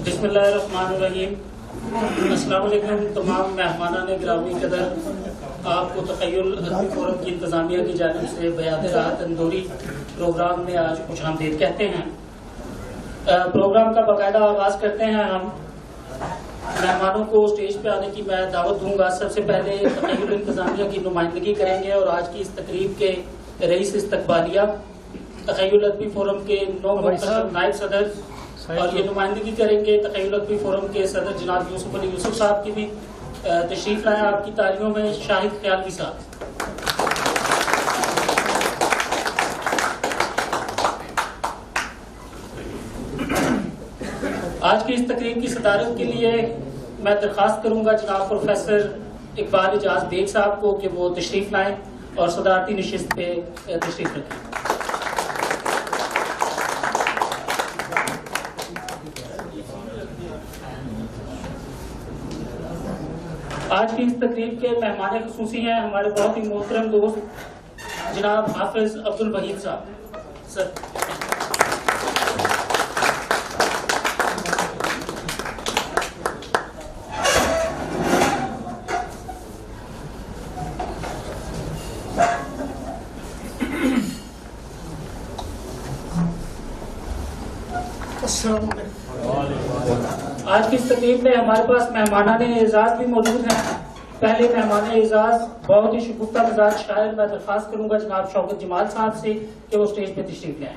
बिस्मिल्लाहिर्रहमानिर्रहीम। अस्सलाम वालेकुम तमाम मेहमानान गिरामी कदर, आपको तख़य्युल अदबी फोरम की इंतज़ामिया की जानिब से बयान राहत अंदूरी प्रोग्राम में आज खुशामदीद कहते हैं। प्रोग्राम का बाकायदा आगाज़ करते हैं। हम मेहमानों को स्टेज पे आने की मैं दावत दूंगा। सबसे पहले तख़य्युल इंतज़ामिया की नुमाइंदगी करेंगे और आज की इस तकरीब के रईस इस्तकबालिया तख़य्युल अदबी फोरम के 9 नायब सदर और ये नुमाइंदगी करेंगे तख़य्युल अदबी फोरम के सदर जनाब यूसुफ अली यूसुफ साहब की भी तशरीफ लाए आपकी तालियों में शाहिद ख्यालवी साहब। आज की इस तकरीब की सदारत के लिए मैं दरख्वास्त करूंगा जनाब प्रोफेसर इकबाल एजाज बेग साहब को कि वो तशरीफ लाएं और सदारती नशिस्त पे तशरीफ रखें। आज की इस तकरीब के मेहमान खुसूसी हैं हमारे बहुत ही मोहतरम दोस्त जनाब हाफिज अब्दुल वहीद साहब। सर आज की इस तकरीब में हमारे पास मेहमानाने एजाज भी मौजूद हैं। पहले मेहमान एजाज बहुत ही शगुफ्ता मिजाज शायर, मैं दरख्वास्त करूंगा जनाब शौकत जमाल साहब से कि वो स्टेज पे तशरीफ ले आएं।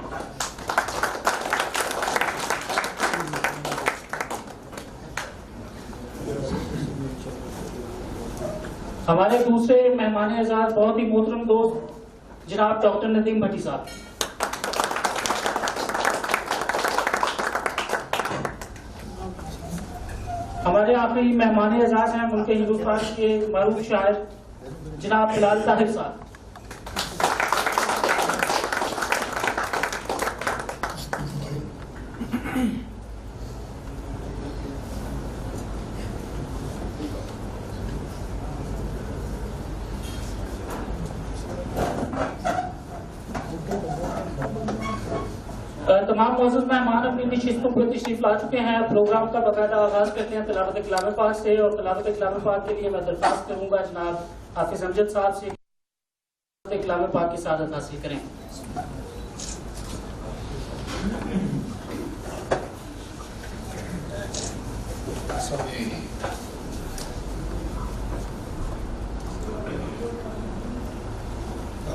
हमारे दूसरे मेहमान एजाज बहुत ही मोहतरम दोस्त जनाब डॉक्टर नदीम भट्टी साहब। हमारे आखिरी मेहमान एजाज हैं मुल्क हिंदुस्तान के मारूफ शायर जनाब बिलाल ताहिर साहब। तमाम मौजूद मेहमान अपनी नशिस्तों पर तशरीफ ला चुके हैं। प्रोग्राम का बाकायदा आगाज करते हैं तिलावत कलाम पाक से और तिलावत कलाम पाक के लिए मैं दरख्वास्त करूंगा जनाब हाफिज अमजद साहब से कलाम पाक की सादत हासिल करें।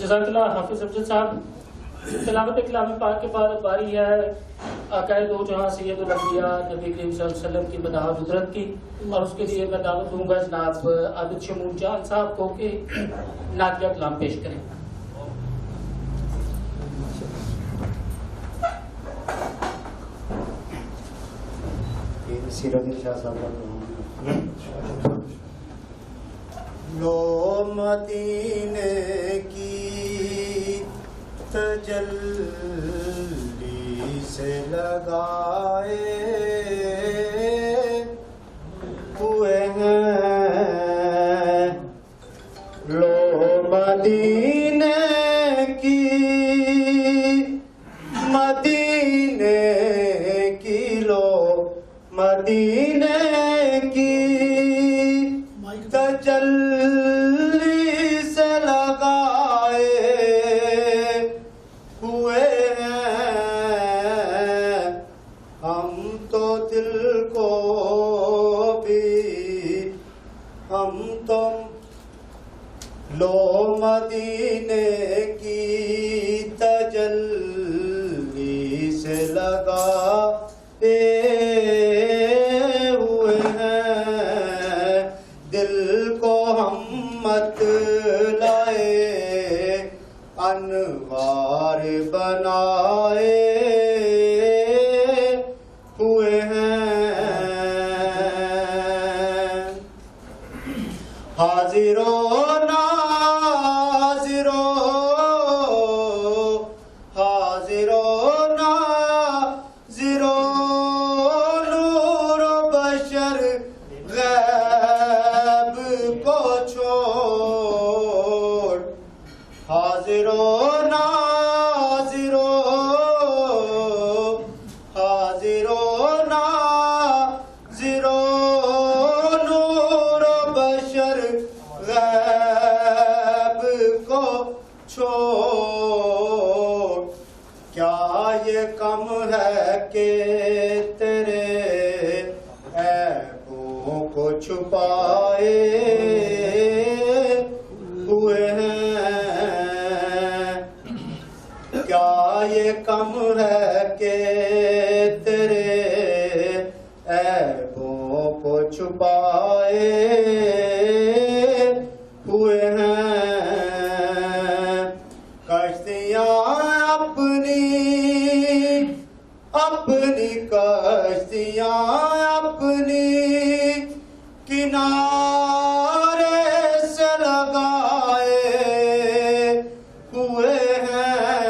जज़ाकल्लाह हाफिज अमजद साहब। तिलावत कलाम पाक के बाद बारी है आकाए दो जहां सैयदुल अंबिया नबी करीम सल्लल्लाहु अलैहि वसल्लम की मदाह हुज़रत की और उसके लिए मैं दावत दूंगा जनाब आबिद शमून जान साहब को कि नातिया कलाम पेश करें। लो मदीने की तजल्ली से लगाए हुए हैं, लो मदीने की लो मदीने की तजल्ली से लगाए हुए हैं हम तो दिल को भी हम तो लो मदीने की तजल्ली से लगाए हुए हैं दिल को हम मत लाए अनवार बनाए हुए हैं हाजिरो नाजिरो हाजिरो नाजिरो नूर बशर गैब को छोड़ हाजिरो नाजिरो हाजिरो नाजिरो नूर बशर गैब को छोड़ क्या ये कम है कि तेरे ऐबों को छुपाए हुए हैं क्या ये कम है कि तेरे ऐबों को छुपाए हुए हैं कश्तियाँ अपनी अपनी कश्तियाँ अपनी किनारे से लगाए हुए हैं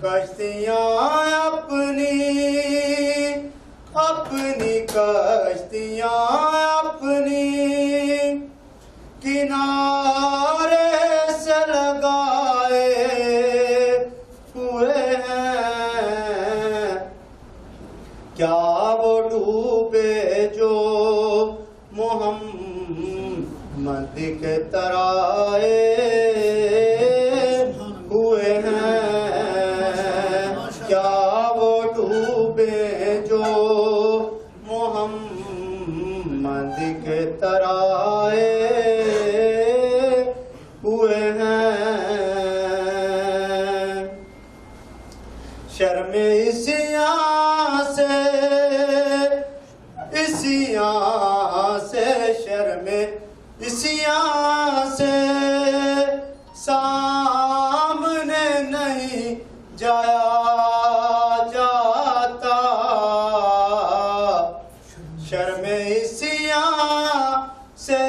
कश्तियाँ अपनी अपनी कश्तियाँ अपनी किनारे से लगाए हुए हैं क्या वो डूबे जो मोहम्मद के तराए हुए हैं क्या वो डूबे जो मोहम्मद के तराए हुए हैं शर्म इसियां से शर्म इसियां से सामने नहीं जाया जाता शर्म इसियां से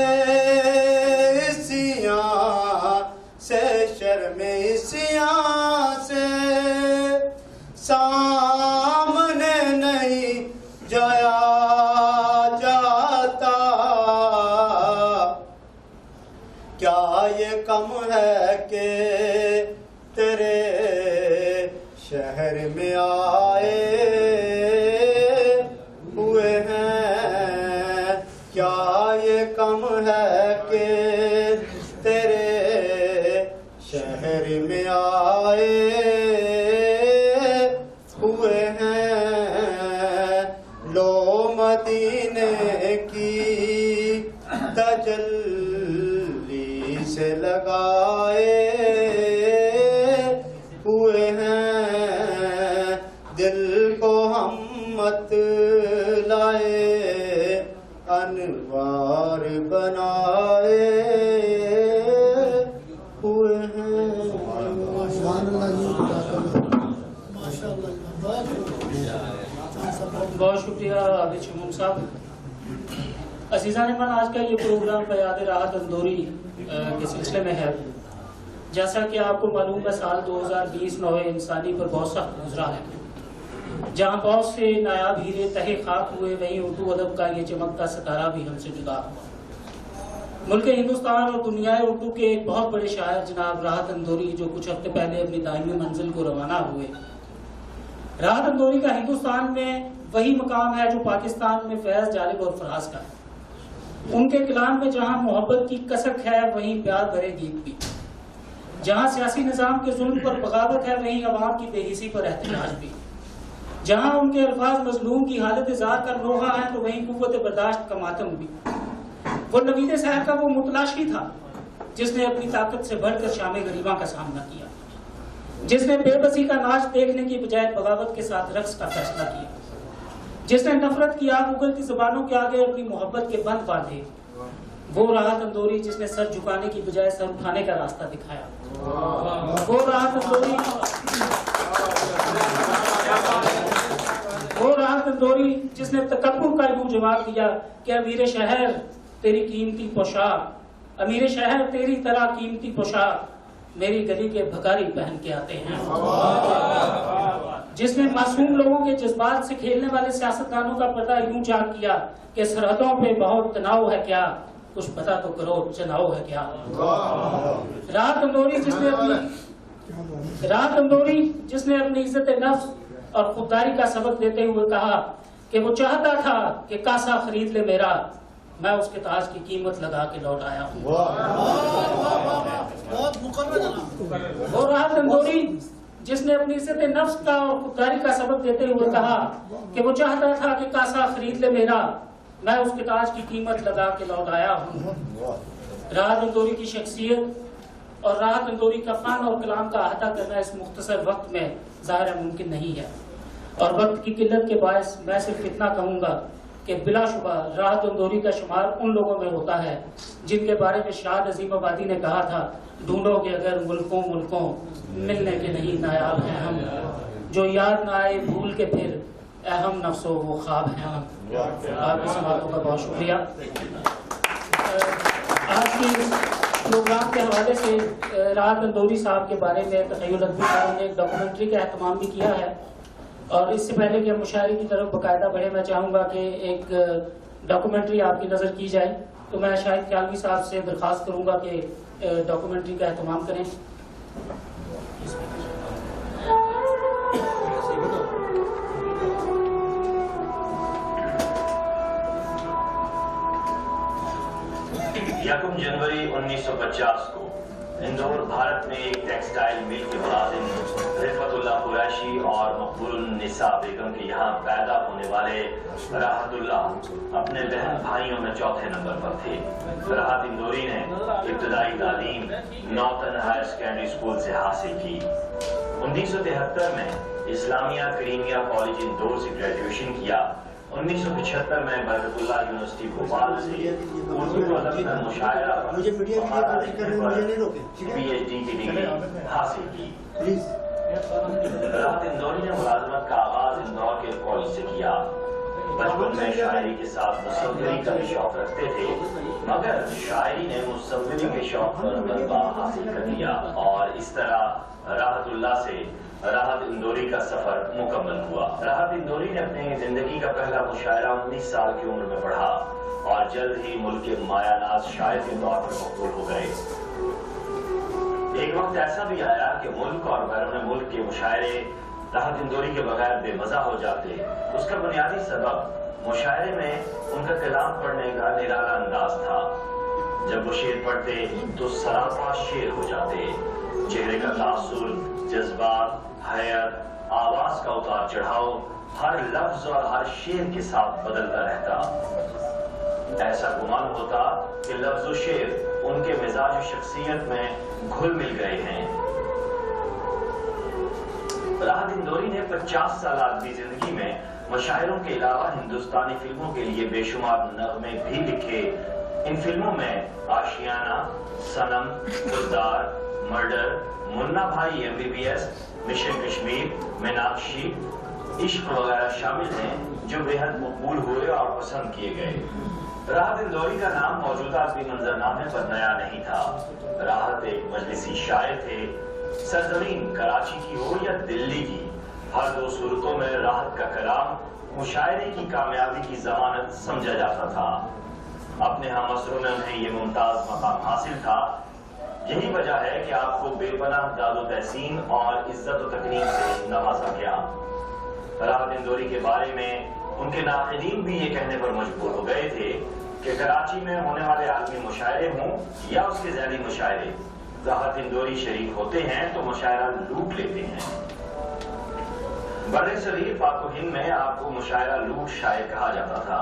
शर्म इसियां से सामने नहीं जाया जाता क्या ये कम है कि तेरे शहर में आए हुए हैं क्या ये कम है कि तेरे शहर में आए हुए हैं लो मदीने की तजल्ली से लगाए हुए हैं दिल को हम मत लाए अनवार बनाए हुए हैं बहुत शुक्रिया आबिद शमूम साहब। अजीज़ान इमान, आज का ये प्रोग्राम बयाद राहत अंदौरी के सिलसिले में है। जैसा कि आपको मालूम है, साल 2020 नौ इंसानी पर बहुत सख्त गुजरा है। जहाँ बहुत से नायाब हीरे तहे खाक हुए, वहीं उर्दू अदब का ये चमकता सितारा भी हमसे जुदा हुआ। मुल्क हिंदुस्तान और दुनिया उर्दू के एक बहुत बड़े शायर जनाब राहत अंदौरी, जो कुछ हफ्ते पहले अपनी दायमी मंजिल को रवाना हुए, राहत अंदौरी का हिंदुस्तान में वही मकाम है जो पाकिस्तान में फैज, जालिब और फराज का है। उनके कलाम में जहां मोहब्बत की कसक है वहीं प्यार भरे गीत भी, जहां सियासी निजाम के जुल्म पर बगावत है वहीं अवाम की बेहिसी पर एहतजाज भी, जहां उनके अल्फाज मजलूम की हालत इज़हार का लोहा है तो वहीं कुव्वत बर्दाश्त का मातम भी। वो नवीद शहर का वो मुतलाशी था जिसने अपनी ताकत से बढ़कर शामे गरीबा का सामना किया, जिसने बेबसी का नाच देखने की बजाय बगावत के साथ रक्स का फैसला किया, जिसने नफरत की आग उगलती जुबानों के आगे अपनी मोहब्बत के बंद बांधे। वो राहत अंदौरी जिसने सर झुकाने की बजाय सर उठाने का रास्ता दिखाया। वो राहत अंदौरी जिसने तकब्बुर का यूं जवाब दिया कि अमीर शहर तेरी कीमती पोशाक, अमीर शहर तेरी तरह कीमती पोशाक मेरी गली के भकारी पहन के आते हैं। जिसने मासूम लोगों के जज्बात से खेलने वाले सियासतदानों का पता यूं चाक किया कि सरहदों पे बहुत तनाव है क्या, कुछ पता तो करो चनाव है क्या। राहत अंदौरी जिसने अपनी इज्जत नफ्स और खुददारी का सबक देते हुए कहा कि वो चाहता था कि कासा खरीद ले मेरा, मैं उसके ताज की कीमत लगा के लौट आया हूँ। वो राहत अंदौरी जिसने अपनी इज्जत नफ्स का और खुददारी का सबक देते हुए कहा कि वो चाहता था कि कासा खरीद ले मेरा, मैं उसके ताज की कीमत लगा के लौट आया हूँ। राहत अंदौरी की शख्सियत और राहत अंदौरी का फन और कलाम का अहाता करना इस मुख्तसर वक्त में ज़ाहिर मुमकिन नहीं है, और वक्त की किल्लत के बायस मैं सिर्फ इतना कहूँगा कि बिलाशुबा राहत अंदौरी का शुमार उन लोगों में होता है जिनके बारे में शाह अजीम आबादी ने कहा था, ढूंढोगे अगर मुल्कों मुल्कों मिलने के नहीं नायाब हैं हम, जो याद ना आए भूल के फिर अहम नफ्सो वो ख्वाब हैं हम। आपकी समातों का बहुत शुक्रिया। आज की प्रोग्राम के हवाले से राहत अंदौरी साहब के बारे में तखय्युल अदबी साहब ने एक डॉक्यूमेंट्री का एहतमाम भी किया है, और इससे पहले कि हम मुशायरे की तरफ बाकायदा बढ़े मैं चाहूँगा कि एक डॉक्यूमेंट्री आपकी नज़र की जाए, तो मैं शाहिद ख्यालवी साहब से दरख्वास्त करूँगा कि डॉक्यूमेंट्री का एहतमाम करें। यकम जनवरी 1950 को इंदौर भारत में एक टेक्सटाइल मिल के मुलाजिम रिफतुल्लाह कुरैशी और मकबूलुन्निसा बेगम के यहाँ पैदा होने वाले राहतुल्लाह अपने बहन भाइयों में चौथे नंबर पर थे। राहत इंदौरी ने इब्तदाई तालीम नॉर्थन हायर सेकेंडरी स्कूल से हासिल की। 1973 में इस्लामिया करीमिया कॉलेज इंदौर से ग्रेजुएशन किया। 1975 में बरकतुल्लाह यूनिवर्सिटी भोपाल से उर्दू अदब का मुशायरा PhD की डिग्री हासिल की। राहत इंदौरी ने मुलाजमत का आगाज इंदौर के कॉलेज से किया। बचपन में शायरी के साथ मुसव्विरी का भी शौक रखते थे, मगर शायरी ने मुसव्विरी के शौक पर गलबा हासिल कर लिया और इस तरह राहतुल्लाह से राहत इंदौरी का सफर मुकम्मल हुआ। राहत इंदौरी ने अपनी जिंदगी का पहला मुशायरा 19 साल की उम्र में पढ़ा और जल्द ही मुल्क के मायानाज शायर के तौर पर मकबूल हो गए। एक वक्त ऐसा भी आया कि मुल्क और बैरून मुल्क के मुशायरे राहत इंदौरी के बगैर बेमजा हो जाते। उसका बुनियादी सबब मुशायरे में उनका कलाम पढ़ने का निराला अंदाज था। जब वो शेर पढ़ते तो सरापा शेर हो जाते। चेहरे का तासुर, जज्बात, हयात, आवाज का उतार चढ़ाव हर लफ्ज और हर शेर के साथ बदलता रहता। ऐसा गुमान होता कि लफ्ज शेर उनके मिजाज और शख्सियत में घुल मिल गए हैं। राहत इंदौरी ने 50 साल की जिंदगी में मुशायरों के अलावा हिंदुस्तानी फिल्मों के लिए बेशुमार नगमे भी लिखे। इन फिल्मों में आशियाना, सनम, गुलजार, मर्डर, मुन्ना भाई MBBS, मिशन कश्मीर, मीनाक्षी, इश्क वगैरह शामिल हैं जो बेहद मकबूल हुए और पसंद किए गए। राहत इंदौरी का नाम मौजूदा अदबी मंजरनामे पर नया नहीं था। राहत एक मजलिसी शायर थे। सरजमीन कराची की हो या दिल्ली की, हर दो सूरतों में राहत का कलाम मुशायरे की कामयाबी की जमानत समझा जाता था। अपने हम असरों में उन्हें ये मुमताज मकाम हासिल था। यही वजह है कि आपको बेपनाह दादो तहसीन और इज्जत व तकरीम से नवाजा गया। राहत इंदौरी के बारे में उनके नाक़िदीन भी ये कहने पर मजबूर हो गए थे कि कराची में होने वाले आलमी मुशायरे हों या उसके ज़ैली मुशायरे, राहत इंदौरी शरीक होते हैं तो मुशायरा लूट लेते हैं। बड़े सगीर पाक हिंद में आपको मुशायरा लूट शायर कहा जाता था।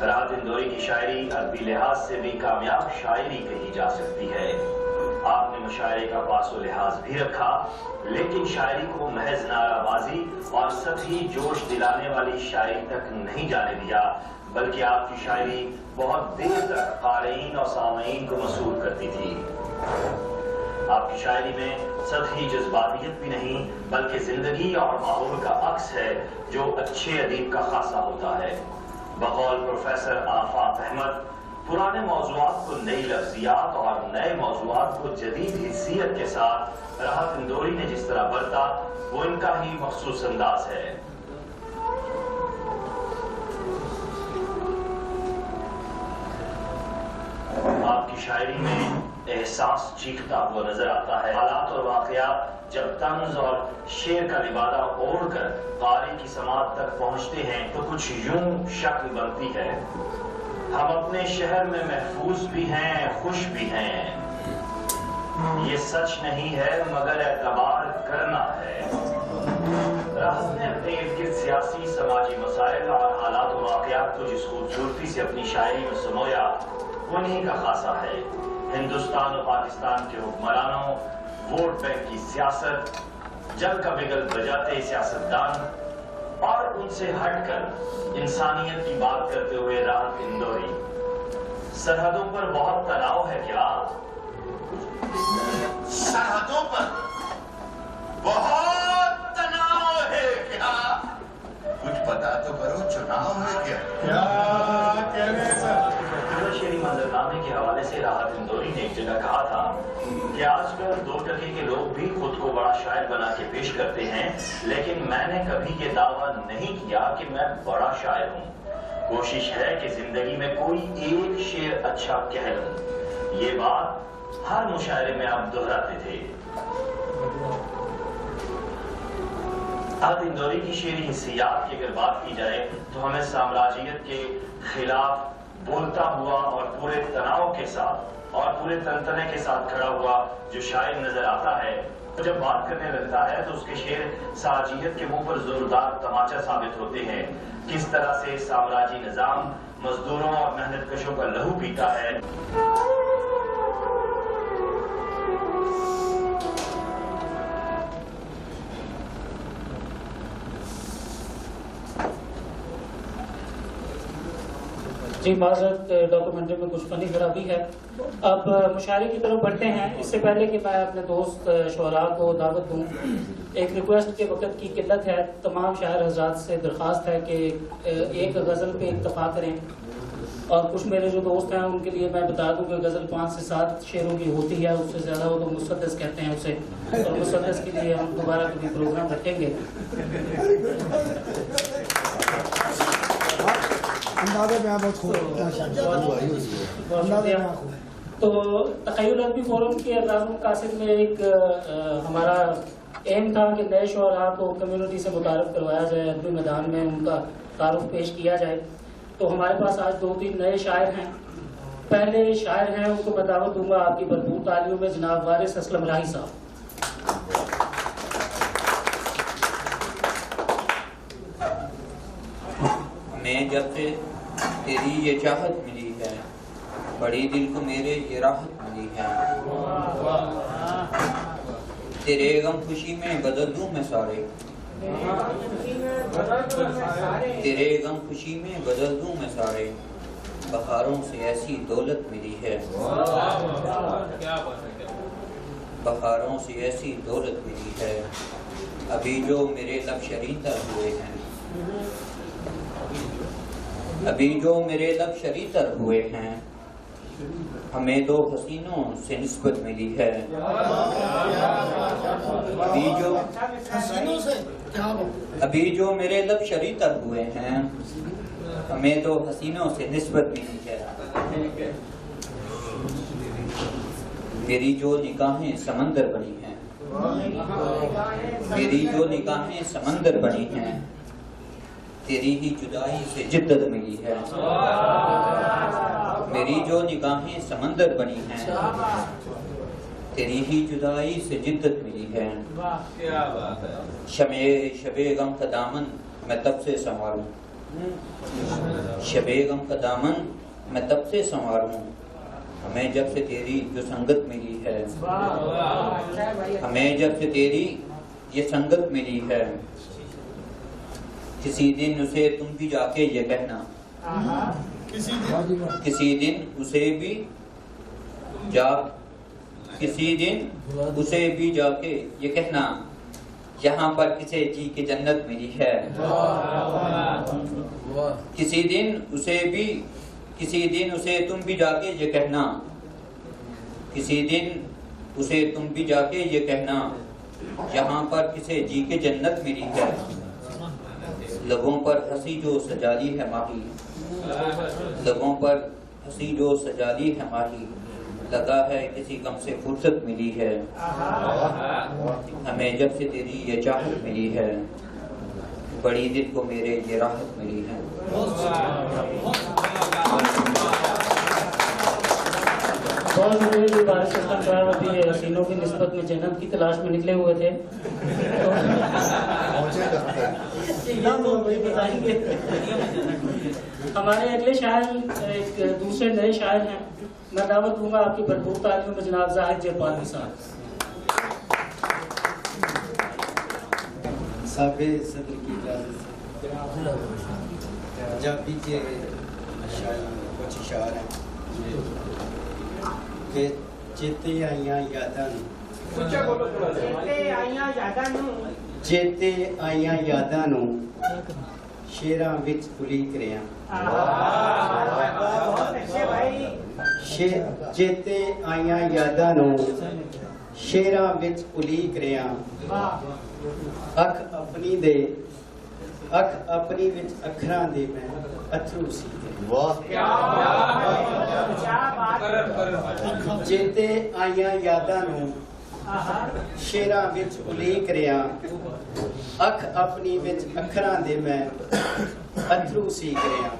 राहत इंदौरी की शायरी अरबी लिहाज से भी कामयाब शायरी कही जा सकती है। आपने मुशायरे का पासो लिहाज भी रखा, लेकिन शायरी को महज नाराबाजी और सतही जोश दिलाने वाली शायरी तक नहीं जाने दिया, बल्कि आपकी शायरी बहुत देर तक क़ारीन और सामीन को मसूल करती थी। आपकी शायरी में सतही जज्बातियत भी नहीं, बल्कि जिंदगी और माहौल का अक्स है, जो अच्छे अदीब का खासा होता है। बकौल प्रोफेसर आफाक अहमद, पुराने मौज़ूआत को नई लफ्ज़ियात और नए मौज़ूआत को जदीद हिस्सियत के साथ राहत इंदौरी ने जिस तरह बरता, वो इनका ही मखसूस अंदाज है। आपकी शायरी में एहसास चीखता हुआ नजर आता है। हालात और वाक़यात जब तंज और शेर का लिबादा ओढ़कर क़ारी की समात तक पहुंचते हैं तो कुछ यूं शक्ल बनती है, हम अपने शहर में महफूज भी हैं, खुश भी हैं। ये सच नहीं है मगर एतबार करना है। राहत ने अपने इर्द गिर्द सियासी समाजी मसाइल और हालात और वाक़यात को जिस खूबसूरती से अपनी शायरी में सुनोया, उन्हीं का खासा है। हिंदुस्तान और पाकिस्तान के हुक्मरानों, वोट बैंक की सियासत, जल का बिगल बजाते सियासतदान और उनसे हटकर इंसानियत की बात करते हुए राहत इंदौरी, सरहदों पर बहुत तनाव है क्या? सरहदों पर बहुत तनाव है क्या? कुछ पता तो करो, चुनाव है क्या? क्या कह रहे हैं सर? शेरी मंजरनामे के हवाले से राहत इंदौरी ने एक जगह कहा था कि आजकल 2% के लोग भी खुद को बड़ा शायर बना के पेश करते हैं, लेकिन मैंने कभी ये दावा नहीं किया कि मैं बड़ा शायर हूँ। कोशिश है कि जिंदगी में कोई एक शेर अच्छा कह लूं। ये बात हर मुशायरे में आप दोहराते थे। राहत इंदौरी की शेरी हिस्सियात की अगर बात की जाए तो हमें साम्राज्यियत के खिलाफ बोलता हुआ और पूरे तनाव के साथ और पूरे तंतने के साथ खड़ा हुआ जो शायर नजर आता है, तो जब बात करने लगता है तो उसके शेर साजियत के मुंह पर जोरदार तमाचा साबित होते हैं। किस तरह से साम्राज्य निजाम मजदूरों और मेहनत कशों का लहू पीता है। जी माजरत, डॉक्यूमेंट्री में कुछ फनी खराबी है। अब मुशायरे की तरफ बढ़ते हैं। इससे पहले कि मैं अपने दोस्त शोरा को दावत दूं, एक रिक्वेस्ट के वक्त की किल्लत है। तमाम शायर हज़रात से दरख्वास्त है कि एक गज़ल पे इत्तफा करें, और कुछ मेरे जो दोस्त हैं उनके लिए मैं बता दूं कि गज़ल 5 से 7 शेरों की होती है, उससे ज़्यादा हो तो मुसद्दस कहते हैं उसे, और मुसद्दस के लिए हम दोबारा कभी प्रोग्राम रखेंगे। अंदाज़े में बहुत खूब। तो तख़य्युल अदबी फोरम के अज़ाज़ुल कासिद में एक हमारा एम था कि नए शुअरा को कम्युनिटी से मुतारफ़ करवाया जाए, अदबी मैदान में उनका तारुफ पेश किया जाए। तो हमारे पास आज 2-3 नए शायर हैं। पहले शायर हैं, उनको मैं दावत दूंगा आपकी भरपूर तालियों में, जनाब वारिस असलम राही साहब। मैं जब से तेरी ये चाहत मिली है, बड़ी दिल को मेरे ये राहत मिली है। तेरे गम खुशी में बदल दूं मैं सारे, तेरे गम खुशी में बदल दूं मैं सारे। बहारों से ऐसी दौलत मिली है, बहारों से ऐसी दौलत मिली है। अभी जो मेरे लब शरीतर हुए हैं, अभी जो मेरे लब शरीतर हुए हैं, हमें 2 हसीनों से निस्बत मिली है। अभी जो मेरे लब शरीतर हुए हैं, हमें 2 हसीनों से निस्बत मिली है। मेरी जो निगाहें समंदर बनी हैं, मेरी जो निगाहें समंदर बनी हैं, तेरी ही जुदाई से जिद्दत मिली है। मेरी जो निगाहें समंदर बनी हैं, तेरी ही जुदाई से जिद्दत मिली है। शबे गम का दामन मैं तब से संवारूं, शबे गम का दामन मैं तब से संवारूं, हमें जब से तेरी जो संगत मिली है, हमें जब से तेरी ये संगत मिली है। किसी दिन उसे तुम भी जाके ये कहना, किसी दिन उसे भी जाके ये कहना, यहाँ पर किसे जी की जन्नत मिली है। किसी दिन उसे तुम भी जाके ये कहना, किसी दिन उसे तुम भी जाके ये कहना, यहाँ पर किसे जी के जन्नत मिली है। लबों पर हंसी जो सजादी है माही, लबों पर हंसी जो सजादी है माही, लगा है किसी गम से फुर्सत मिली है। हमें जब से तेरी ये चाहत मिली है, बड़ी दिल को मेरे ये राहत मिली है। बहुत जरूरी बारिश अभी हसीनों की निस्बत में जन्नत की तलाश में निकले हुए थे, तो बताएंगे। हमारे अगले शायर एक दूसरे नए शायर हैं, मैं दावत दूंगा आपकी भरपूर तालियों में जनाब जाहिद जयपाल के साथ। साबे सदर की इजाज़त से पंजाबी के कुछ इशार हैं कि चेते आइयां यादां नूं, चेते आइयां यादां नूं शेरां विच उलीक रियां। चेते आइयां यादां नूं शेरां विच उलीक रियां। अख अपनी विच अखरां दे मैं अथरू सी। चेते आइयां यादां नूं शेरां विच उलीक रियां। अख अपनी विच अखरां दे मैं अथरू सीक रियां।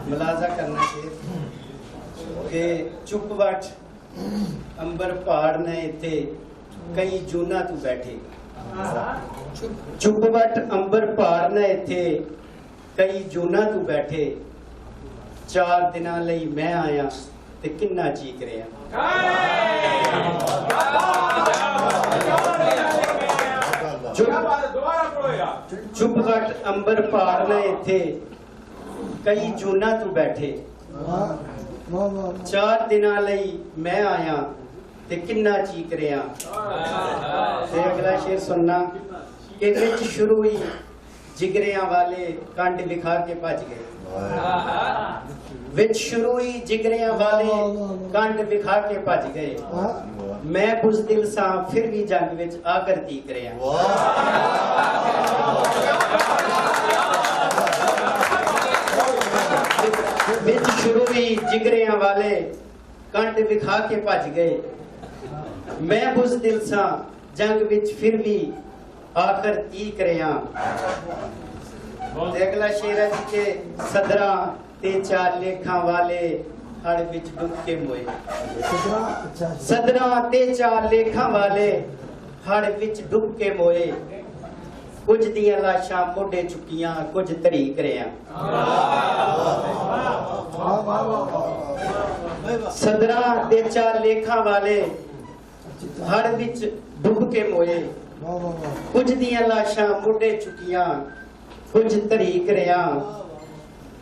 मुलाजा करना शेर कि चुप वट अंबर पहाड़ ने इत्थे कई जूना तू बैठे। चुप वट अंबर पहाड़ ने इत्थे कई जूना तू बैठे। 4 दिनां लई मैं आया ते किन्ना चीक रिया। चुप वट अंबर पहाड़ ने इत्थे कई जूना तू बैठे। 4 दिनां लई मैं आया ते किन्ना चीक रिया। ते अगला शेर सुनना कि विच शुरू ही जिगरियां वाले कंड विखा के भज गए। विच शुरू ही जिगरियां वाले कंड विखा के भज गए। मैं बुज़दिल सा फिर भी जंग विच आकर तीक रिया। विच शुरू ही जिगरियां वाले कंड विखा के भज गए। मैं बुज़दिल सा जंग विच फिर भी आखिर तीक रिया। अगला शेर है जी के सदरा ते 4 लेखां वाले हड़ विच डुब के मोए। सदरा ते 4 लेखां वाले हड़ विच डुब के मोए। कुछ दियां लाशां मोढे चुकियां कुछ तरीक रिया। सदरा ते 4 लेखां वाले हड़ विच डुब के मोए। कुछ दियां लाशां मोढे चुकियां कुछ तरीक रिया।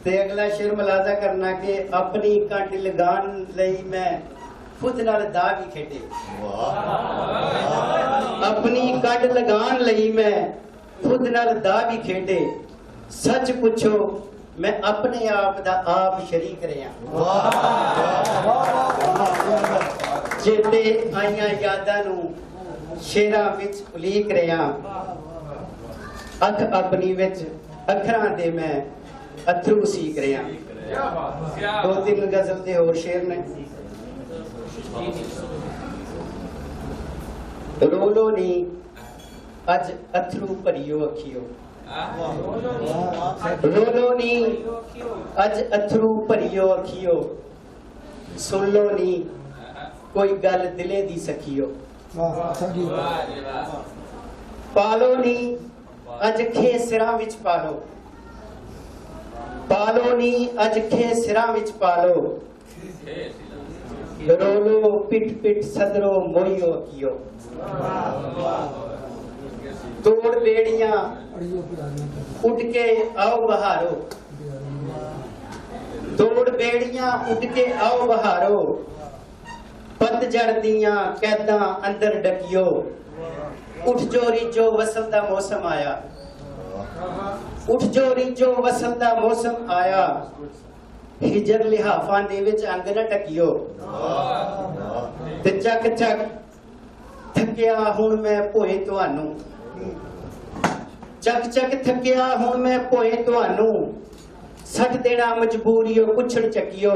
ते अगला शेर मुलाजा करना कि अपनी कंड लगान लई मैं खुद नाल दा भी खेडे। अपनी कंड लगान लई मैं खुद नाल दा भी खेडे। सच पुछो मैं अपने आप दा आप शरीक रिया। चेते आइयां यादां नूं शेरां विच उलीक रिया। अख अपनी विच अखरां दे मैं अथरू सीक रिया। 2-3 गजल दे होर शेर ने। रोलो नी अज अथरू भरियो अखियो, रोलो नी अज अथरू भरियो अखियो, सुन लो नी कोई गल दिले दी सखियो, पालो नी अज खे सिरां विच पालो, पालो नी अज खे सिरां विच पालो, रोलो पिट पिट सदरो मोइयो अखियो, तोड़ बेड़ियां उड़ के आओ बहारो, तोड़ बेड़ियां उड़ के आओ बहारो, पतझड़ दियां कैदां अंदर डकियो, उठ जो रिजो वसल दा मौसम आया, उठ जो रिजो वसल दा मौसम आया, हिजर लिहाफां दे विच अंग न टकियो, ते चक चक थकिया हुण मैं भोए तुहानू, चक चक थकिया हुण मैं भोए तुहानू, सट देना मजबूरियो पुछड़ चकियो,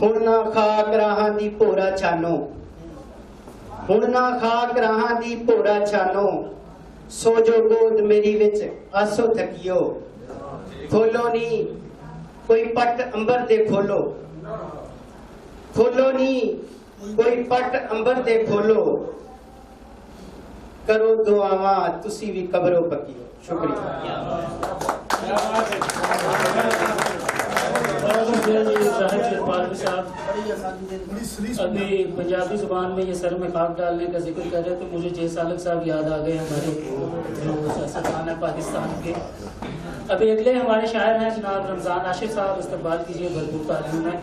हुण ना खाक राहां दी भोरा छानो, हुण ना खाक राहां दी भोरा छानो, सो जो गोद मेरी विच आसो थकियो, खोलो नी कोई पट अंबर दे खोलो, खोलो नी कोई पट अंबर दे खोलो, करो दुआवां तुसी भी कब्रों पक्कियो। शुक्रिया। अभी पंजाबी जुबान में ये सर में खाक डालने का जिक्र कर रहे तो मुझे जय सालक साहब याद आ गए, हमारे जो सियासतदान है पाकिस्तान के। अभी अगले हमारे शायर हैं जनाब रमजान आशिर साहब, इस्तकबाल कीजिए भरपूर तालीम में।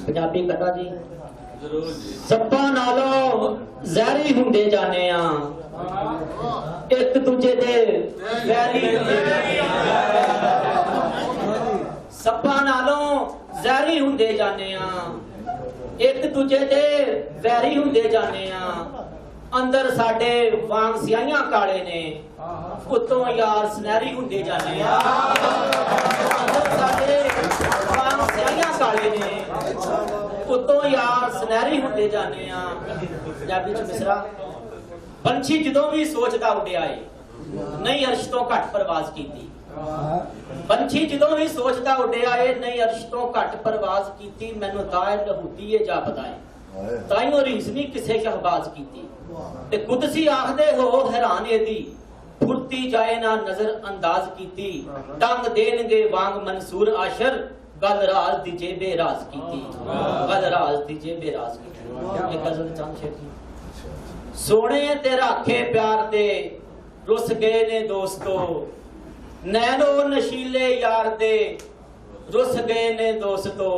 पंजाबी कथा जी। सप्पा नालों ज़हरी हुंदे जाने आ, एक दूजे दे वैरी सप्पा नालों ज़हरी हुंदे जाने आ, एक दूजे दे वैरी हुंदे जाने आ, अंदर साडे वांग सियाहियां काले ने, उत्तों यार सुनहरी हुंदे जाने आ, अंदर साडे वांग सियाहियां काले ने, उत्तों यार सुनहरी हुंदे जाने आ। पंजाबी च मिसरा। पंछी जदों भी सोचदा उड़िया है, नहीं अर्श तो घट परवाज कीती, पंछी जदों भी सोचदा उड़िया है, नहीं अर्श तो घट परवाज कीती, मैनू दायर लहूती है जापदा है, ताईओ रीस नहीं किसे शहबाज कीती, ते कुदसी आखदे हो हैरान एदी, फुरती जाए ना नजर अंदाज कीती, टंग देनगे वांग मंसूर आशर, गल राज दी जेबे राज कीती, गल राज दी जेबे राज कीती। एक गजल चंद शेर जी। सोने ते राखे प्यार दे रुस गए ने दोस्तों, नैनो नशीले यार दे रुस गए ने दोस्तों,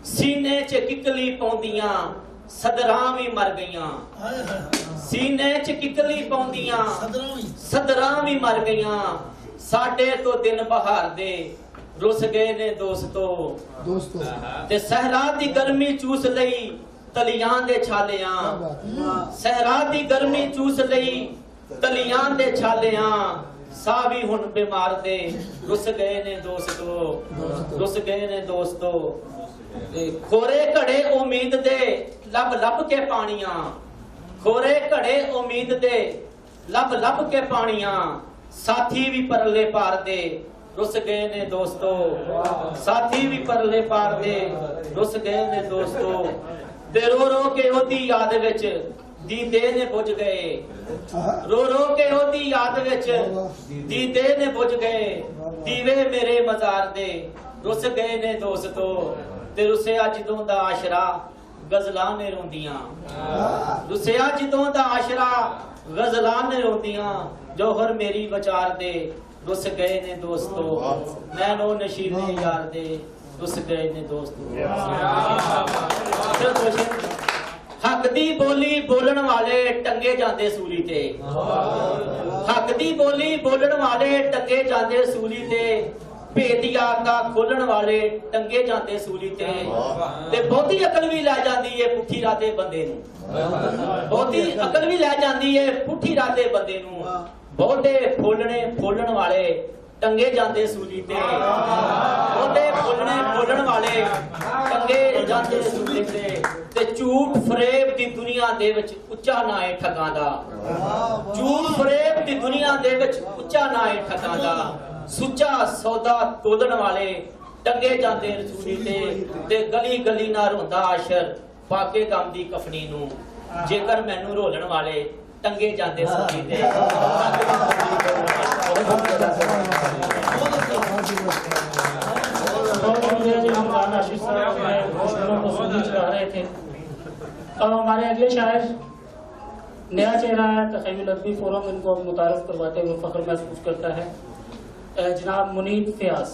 सीने च किकली पौंदियां सदरां भी मर गईयां, सीने च किकली पौंदियां सदरां भी मर गईयां, साडे तो दिन बहार दे रुस गए ने दोस्तों, ते सहरा दी गर्मी चूस लई तलियां दे छालियां, सहरा दी गर्मी चूस लई तलियां दे छालियां, सा भी हुन बीमार दे रुस गए ने दोस्तों, रुस गए ने दोस्तों, खोरे घड़े उम्मीद दे लब लब के पानियां, खोरे घड़े उम्मीद दे लब लब के पानियां, साथी भी परले पार दे रुस गए ने दोस्तों, साथी भी परले पार दे रुस गए ने दोस्तों, ते रो रो के ओदी याद विच दीदे ने बुझ गए, रो रो के ओदी याद विच दीदे ने बुझ गए, दीवे मेरे मजार दे रुस गए ने दोस्तों, ते रुसिया जदों दा आशरा गजलां ने रोंदियां, रुसिया जदों दा आशरा गजलां ने रोंदियां, जौहर मेरी विचार दे रुस गए ने दोस्तों, नैनो नशीले यार दे रुस गए ने दोस्तों। हक दी बोली बोलण वाले टंगे जांदे सूली ते, हक दी बोली बोलण वाले टंगे जांदे सूली ते, भेदिया का खोलण वाले टंगे जांदे सूली ते, ते बहुती अकल भी लै जांदी है पुठी राते बंदे नूं, बहुती अकल भी लै जांदी है पुठी राते बंदे नूं, बहुते फोलने फोलण वाले टंगे जाते सूली ते ओदे बोलने बोलण वाले टंगे जाते सूली ते झूठ फरेब दी दुनिया दे विच उच्चा ना है ठगां दा झूठ फरेब दी दुनिया दे विच उच्चा ना है ठगां दा सुच्चा सौदा तोलण वाले टंगे जाते रसूली ते गली गली ना रोंदा आशर पाके गम दी कफनी नू जेकर मैनू रोलण वाले टंगे जाते सूली ते आशीष साहब को सूली चला रहे थे। अब हमारे अगले शायर नया चेहरा है तखय्युल अदबी फोरम, इनको मुतारफ करवाते हुए फख्र महसूस करता है जनाब मुनीब फयाज।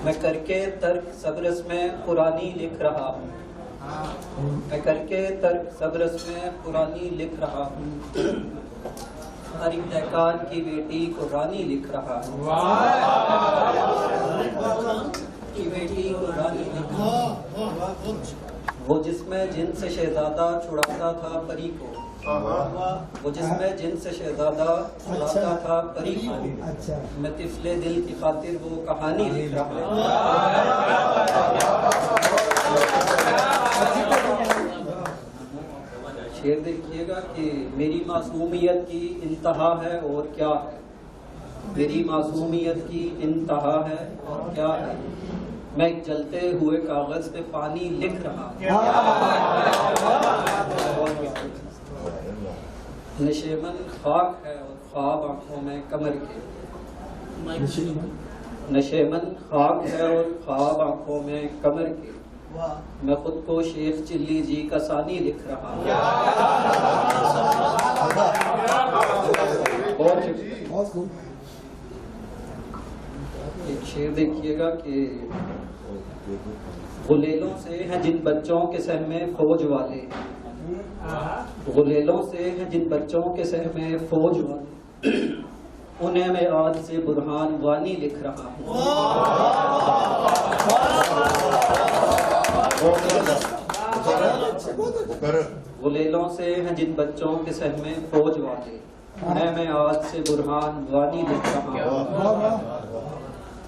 मैं करके तर्क सबरस में पुरानी लिख रहा हूँ, मैं करके तर्क सबरस में पुरानी लिख रहा हूँ, हर तहकान की बेटी को रानी लिख रहा हूँ, की बेटी को रानी लिख रहा हूँ। वो जिसमें जिन से शहजादा छुड़ाता था परी को, वो जिसमें जिन से शहजादा छुड़ाता था परी को, मैं तिफले दिल की खातिर वो कहानी लिख रहा हूँ। शेर देखिएगा कि मेरी मासूमियत की इंतहा है और क्या है, मेरी मासूमियत की इंतहा है और क्या है, मैं एक जलते हुए कागज पे पानी लिख रहा हूँ। नशेमन खाक है और ख्वाब आंखों में कमर के, नशेमन खाक है और ख्वाब आंखों में कमर के, मैं खुद को शेख चिल्ली जी का सानी लिख रहा हूँ। एक शेर देखिएगा कि गुलेलों से हैं जिन बच्चों के सर में फौज वाले, गुलेलों से हैं जिन बच्चों के सर में फौज वाले, उन्हें मैं आज से बुरहान वानी लिख रहा हूँ। गुलेलों से हैं जिन बच्चों के सर में फौज वाले, उन्हें मैं आज से बुरहान वानी लिख रहा हूँ।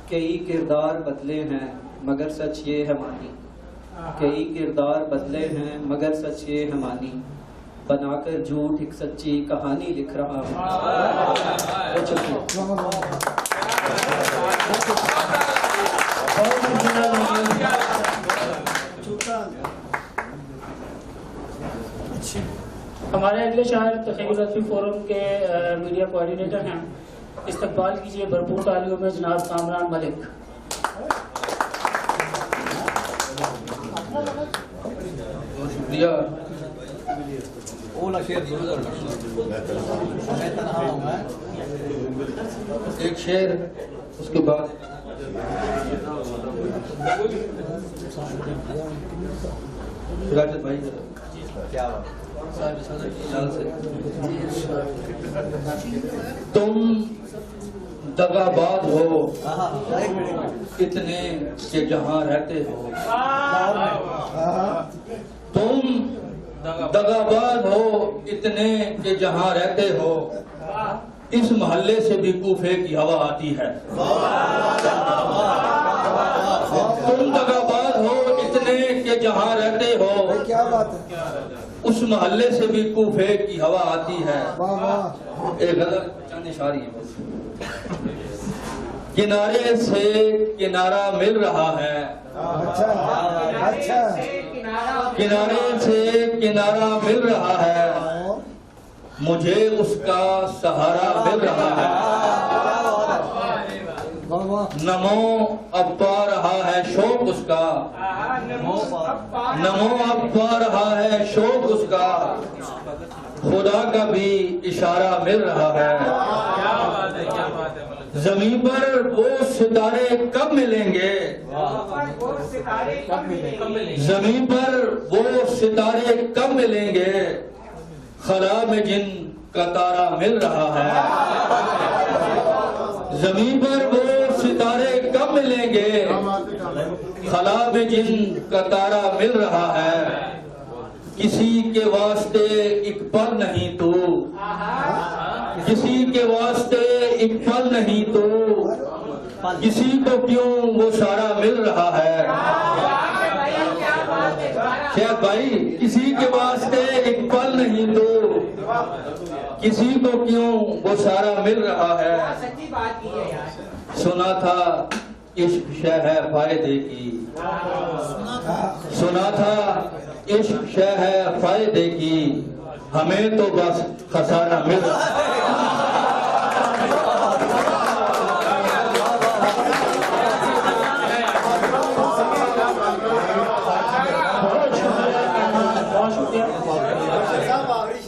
कई किरदार बदले हैं मगर सच ये है मानी, कई किरदार बदले हैं मगर सच ये है मानी, बनाकर झूठ एक सच्ची कहानी लिख रहा हूँ। हमारे अगले शायर तखय्युल अदबी फोरम के मीडिया कोऑर्डिनेटर हैं, इस्तकबाल कीजिए भरपूर तालियों में जनाब कामरान मलिक। शुक्रिया। एक शेर उसके बाद राजद भाई क्या तुम दगाबाज हो इतने के जहां रहते हो, तुम दगाबाज हो इतने के जहां रहते हो, इस मोहल्ले से भी कूफे की हवा आती है। तुम दगाबाज हो इतने के जहां रहते हो, क्या बात है, उस मोहल्ले से भी कूफे की हवा आती है। एक गजल चंद इशारे हैं बस। किनारे से किनारा मिल रहा है, अच्छा अच्छा, किनारे से किनारा मिल रहा है, मुझे उसका सहारा मिल रहा है। नमो अब पा रहा है शौक उसका, नमो अब पा रहा है शौक उसका, खुदा का भी इशारा मिल रहा है। जमीन पर वो सितारे कब मिलेंगे, जमीन पर वो सितारे कब मिलेंगे, खला में जिन का तारा मिल रहा है। जमीन पर वो सितारे कब मिलेंगे, खला में जिन का तारा मिल रहा है, किसी के वास्ते एक पल नहीं तो, किसी के वास्ते एक पल नहीं तो, किसी को क्यों वो सारा मिल रहा है। शेख भाई, किसी के वास्ते एक पल नहीं तो, किसी को क्यों वो सारा मिल रहा है। सुना था इश्क शह है फायदे की, सुना था इश्क शह है फायदे की, हमें तो बस खसारा मिल रहा है।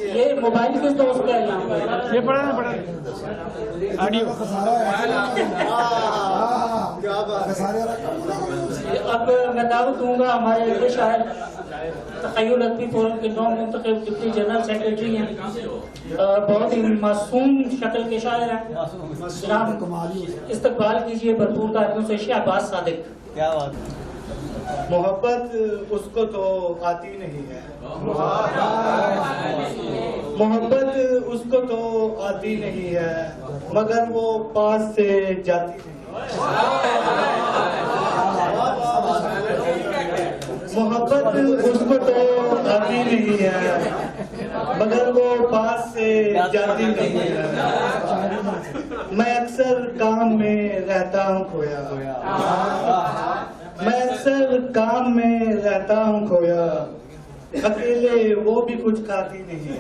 ये मोबाइल किस दोस्त का है यहाँ पर? ये पढ़ा ऑडियो अब मैं दावत दूंगा हमारे अगले शायर तखय्युल अदबी फोरम के नौ मुंतखब डिप्टी जनरल सेक्रेटरी हैं, बहुत ही मासूम शक्ल के शायर हैं। जनाब इस्तकबाल कीजिए भरपूर तालियों से शहबाज सादिक। क्या बात। मोहब्बत उसको तो आती नहीं है, मोहब्बत उसको तो आती नहीं है, मगर वो पास से जाती नहीं। मोहब्बत उसको तो आती नहीं है, मगर वो पास से जाती नहीं है। मैं अक्सर काम में रहता हूँ खोया, मैं अक्सर काम में रहता हूँ खोया, अकेले वो भी कुछ खाती नहीं है।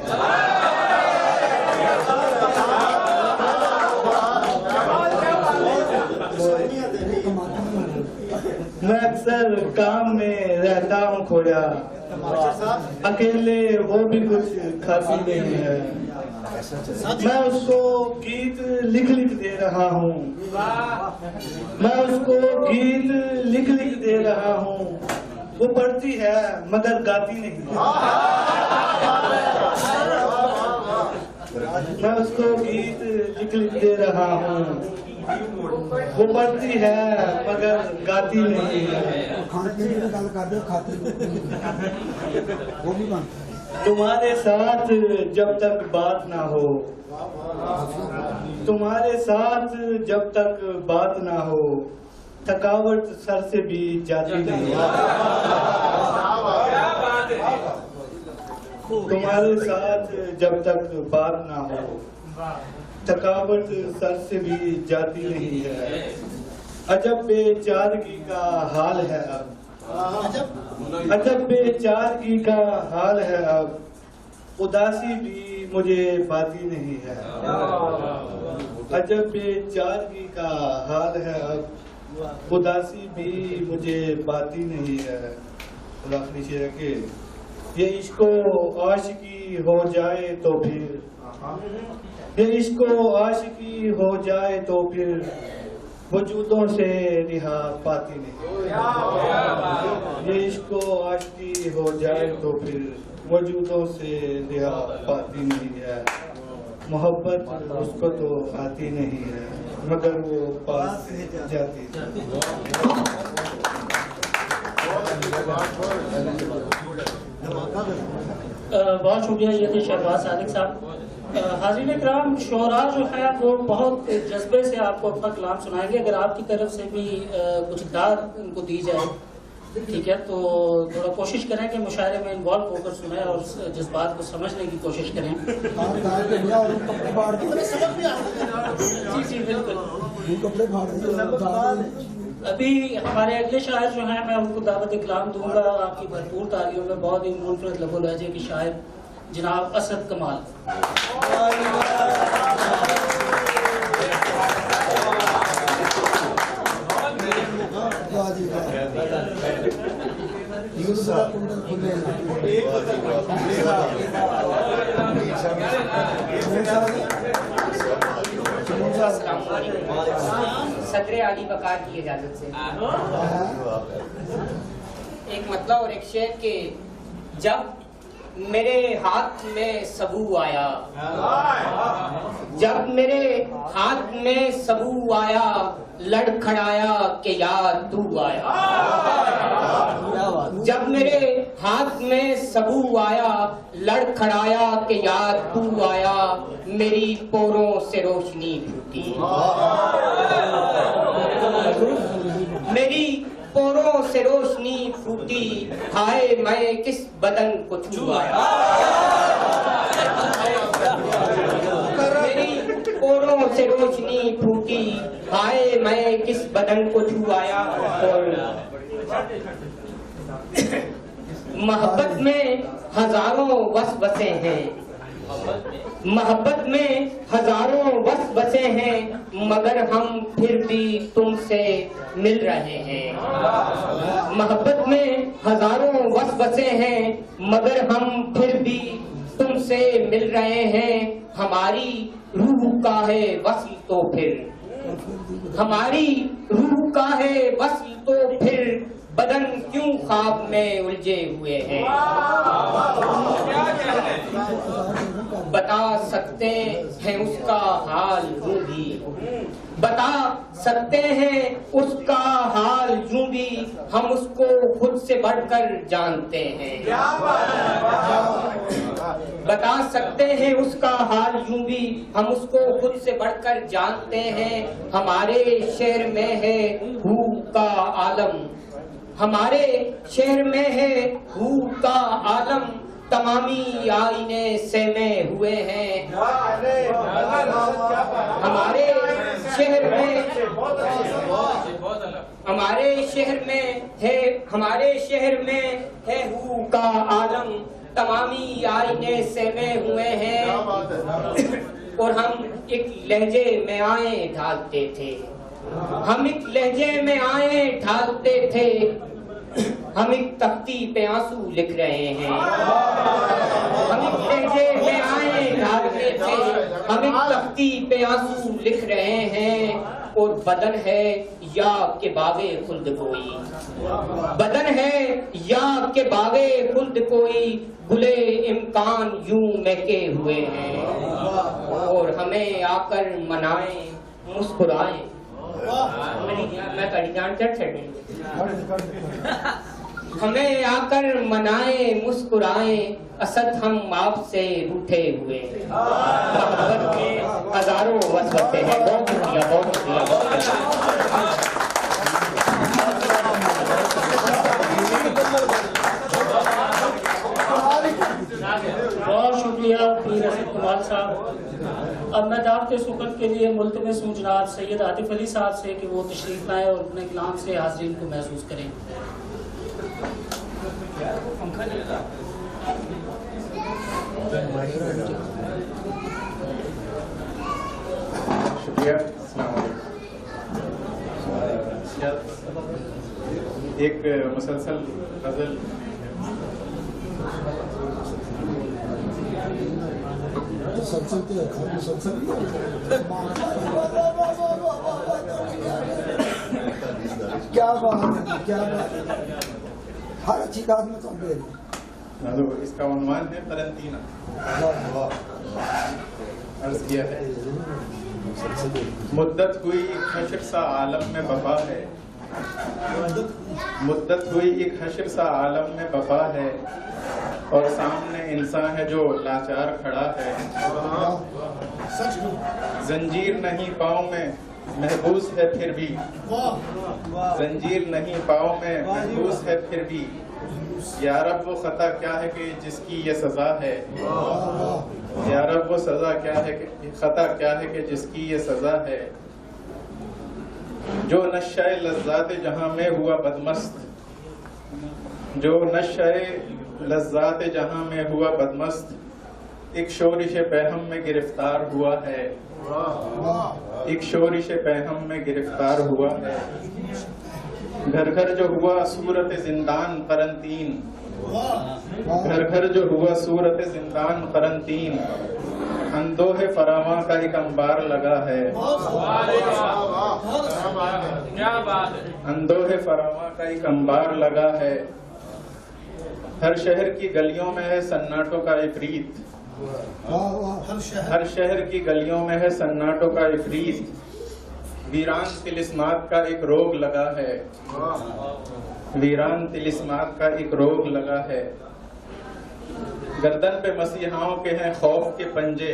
मैं अक्सर काम में रहता हूँ खोया, अकेले वो भी कुछ खाती नहीं है। मैं उसको गीत लिख लिख दे रहा हूँ, मैं उसको गीत लिख लिख दे रहा हूँ, वो पढ़ती है मगर गाती नहीं। मैं उसको गीत लिख लिख दे रहा हूँ, वो पढ़ती है मगर गाती नहीं है। तुम्हारे साथ जब तक बात ना हो, तुम्हारे साथ जब तक बात ना हो, थकावट सर से भी जाती नहीं। तुम्हारे साथ जब तक बात ना हो, थकावट सर से भी जाती नहीं है। अजब बेचारगी का हाल है अब, अजब बेचारगी का हाल है अब, उदासी भी मुझे पाती नहीं है। अजब बेचारगी का हाल है अब, उदासी भी मुझे पाती नहीं है। आखिरी शेर के ये इश्को आशिकी हो जाए तो फिर, ये इश्को आशिकी हो जाए तो फिर, वजूदों से रिहा पाती नहीं। ये इश्को आशिकी हो जाए तो फिर, वजूदों से रिहा पाती नहीं है। मोहब्बत उसको तो आती नहीं है, मगर वो पास से जाती है। बहुत शुक्रिया, ये थे शहबाज सादिक साहब। हाज़रीन इकराम, शोरा जो है वो बहुत जज्बे से आपको अपना कलाम सुनाएंगे। अगर आपकी तरफ से भी कुछ दाद उनको दी जाए, ठीक है, तो थोड़ा कोशिश करें कि मुशायरे में इन्वॉल्व होकर सुने और जज्बात को समझने की कोशिश करें। जी जी बिल्कुल। अभी हमारे अगले शायर जो हैं, मैं उनको दावत कलाम दूंगा आपकी भरपूर तालियों में। बहुत ही मुनफरद लबो लहजे के शायर जनाब असद कमाल। सदरे आली वकार की इजाजत से एक मतलब और एक शेर के, जब मेरे हाथ में सबू आया, जब मेरे हाथ में सबू आया, लड़खड़ाया कि यार तू आया। जब मेरे हाथ में सबू आया, लड़खड़ाया कि यार तू आया, मेरी पोरों से रोशनी फूटी, मेरी पोरों से रोशनी फूटी, हाय मैं किस बदन को छुआया। मेरी पोरों से रोशनी फूटी, हाय मैं किस बदन को छुआया। और मोहब्बत में हजारों वसवसे हैं, मोहब्बत में हजारों वसवसे हैं, मगर हम फिर भी तुमसे मिल रहे हैं। मोहब्बत में हजारों वसवसे हैं, मगर हम फिर भी तुमसे मिल रहे हैं। हमारी रूह का है वस्ल तो फिर, हमारी रूह का है वस्ल तो फिर, बदन क्यों ख्वाब में उलझे हुए हैं। बता सकते हैं उसका हाल यूं भी, बता सकते हैं उसका हाल यूं भी, हम उसको खुद से बढ़कर जानते हैं। बता सकते हैं उसका हाल यूं भी, हम उसको खुद से बढ़कर जानते हैं। हमारे शहर में है हू का आलम, हमारे शहर में है हू का आलम, तमामी आईने सेमे हुए हैं। हमारे शहर में, हमारे शहर में है, हमारे शहर में है हू का आलम, तमामी आईने सेमे हुए हैं। और हम एक लहजे में आए ढालते थे, हम एक लहजे में आए ढालते थे, हम एक तख्ती पे आंसू लिख रहे हैं। हम एक लहजे में आए ढालते थे, हम एक तख्ती पे आंसू लिख रहे हैं। और बदन है या के बागे खुल्द कोई, बदन है या के बागे खुल्द कोई, गुले इम्कान यूं महके हुए हैं। और हमें आकर मनाए मुस्कुराए, मैं कड़ी जान चढ़ चढ़ी, हमें आकर मनाए मुस्कुराए, असद हम आपसे रूठे हुए। मोहब्बत में हजारों वसवसे हैं। बहुत शुक्रिया, बहुत शुक्रिया, बहुत शुक्रिया पीर असद कमाल साहब। अब मैं दावत सुकत के लिए मुल्तमिस हूँ जनाब सैयद आतिफ अली साहब से कि वो तशरीफ लाएं और अपने कलाम से हाज़रीन को महसूस करें। शुक्रिया। एक मुसलसल गजल क्या बात है, क्या बात है, हर अच्छी बात में तो दे तो इसका उन्वान है करंटीना। अर्ज किया है, मुद्दत हुई एक हश्र सा आलम में बफा है, मुद्दत हुई एक हश्र सा आलम में बफा है, और सामने इंसान है जो लाचार खड़ा है। जंजीर नहीं पाँव में महबूस है फिर भी, जंजीर नहीं पाँव में महबूस है फिर भी, या रब वो खता क्या है कि जिसकी ये सजा है, या रब वो सजा क्या है कि खता क्या है कि जिसकी ये सजा है। जो नशे लज्जात जहां में हुआ बदमस्त, जो नशे लज्जात जहां में हुआ बदमस्त, एक शोरिश पैहम में गिरफ्तार हुआ है, एक शोरिश पैहम में गिरफ्तार हुआ है। घर घर जो हुआ सूरत जिंदान करंतीन, घर घर जो हुआ सूरत जिंदान करंतीन, अंदोहे फरामा का एक अंबार लगा है, अंदोहे फरामा का एक अंबार लगा है। हर शहर की गलियों में है सन्नाटों का एक रीत, हर शहर की गलियों में है सन्नाटों का एक रीत, वीरान तिलिस्मात का एक रोग लगा है, वीरान तिलिस्मात का एक रोग लगा है। गर्दन पे मसीहाओं के हैं खौफ के पंजे,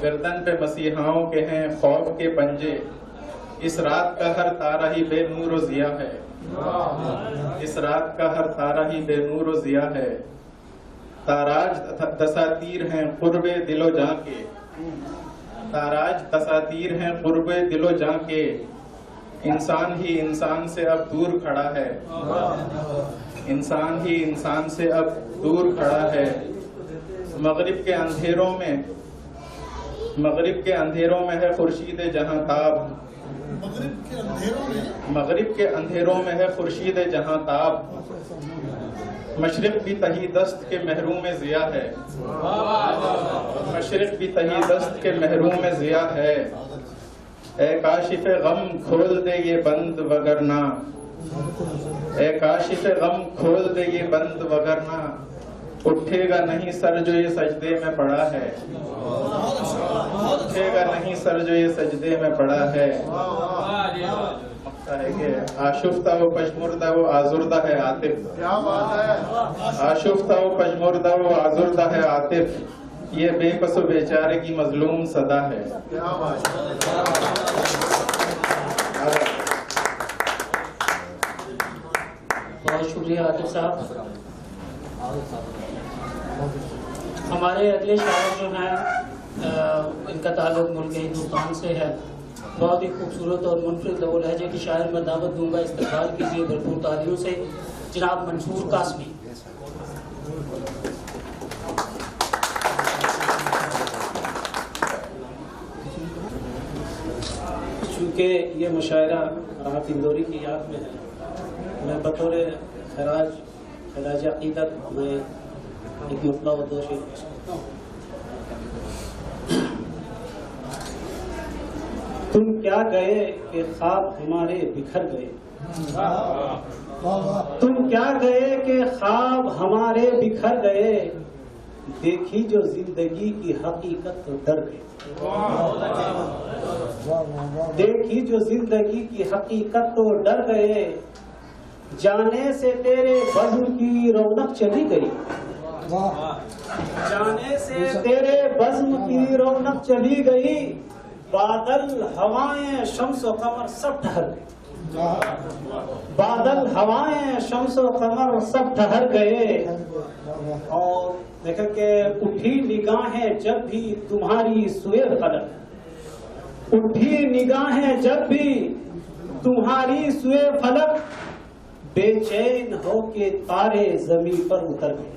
गर्दन पे मसीहाओं के हैं खौफ के पंजे, इस रात का हर तारा ही बेनूर व जिया है, इस रात का हर तारा ही बेनूर व जिया है। ताराज दसातीर हैं कुर्बे दिलो जां के, ताराज दसातीर हैं कुर्बे दिलो जां के, इंसान ही इंसान से अब दूर खड़ा है, इंसान ही इंसान से अब दूर खड़ा है। मगरिब के अंधेरों में, मगरिब के अंधेरों में है खुर्शीद जहां ताब, मगरिब के अंधेरों में है खुर्शीद जहां ताब, मशरिक भी तही दस्त के महरूम में जिया है, मशरिक भी तही दस्त के महरूम में जिया है। ए काशिफ़े गम खोल दे ये बंद वगरना, ए काशिफ़े गम खोल दे ये बंद वगरना, उठेगा नहीं सर जो ये सजदे में पड़ा है, उठेगा नहीं सर जो ये सजदे में पड़ा है। आशुफ्ता वो पशमुर्दा वो आजुर्दा है आतिफ, क्या बात है, आशुफ्ता वो पशमुर्दा वो आजुर्दा है आतिफ, ये बेकस बेचारे की मजलूम सदा है। क्या बात बहुत शुक्रिया आतिफ साहब। हमारे अगले शायर जो हैं इनका ताल्लुक मुल्क हिंदुस्तान से है। बहुत ही खूबसूरत और मुनफरिद लबो लहजे की शायर मैं दावत दूंगा, इस्तकबाल कीजिए भरपूर तालियों से जनाब मंसूर कासमी। चूँकि ये मुशायरा राहत इंदौरी की याद में है, मैं बतौर खराज अक़ीदत में एक मतला व दो शेर पेश करता हूँ। तुम क्या गए कि ख्वाब हमारे बिखर गए, तुम क्या गए कि ख्वाब हमारे बिखर गए, देखी जो जिंदगी की हकीकत तो डर गए, देखी जो जिंदगी की हकीकत तो डर गए, जाने से तेरे बज़्म की रौनक चली गई, जाने से तेरे बज़्म की रौनक चली गई, बादल हवाएं शम्स व कमर सब ठहर गए, बादल हवाएं शम्स व कमर सब ठहर गए। और देखा कि उठी निगाहें जब भी तुम्हारी सुए फलक, उठी निगाहें जब भी तुम्हारी सुए फलक, बेचैन होके तारे जमीन पर उतर गए,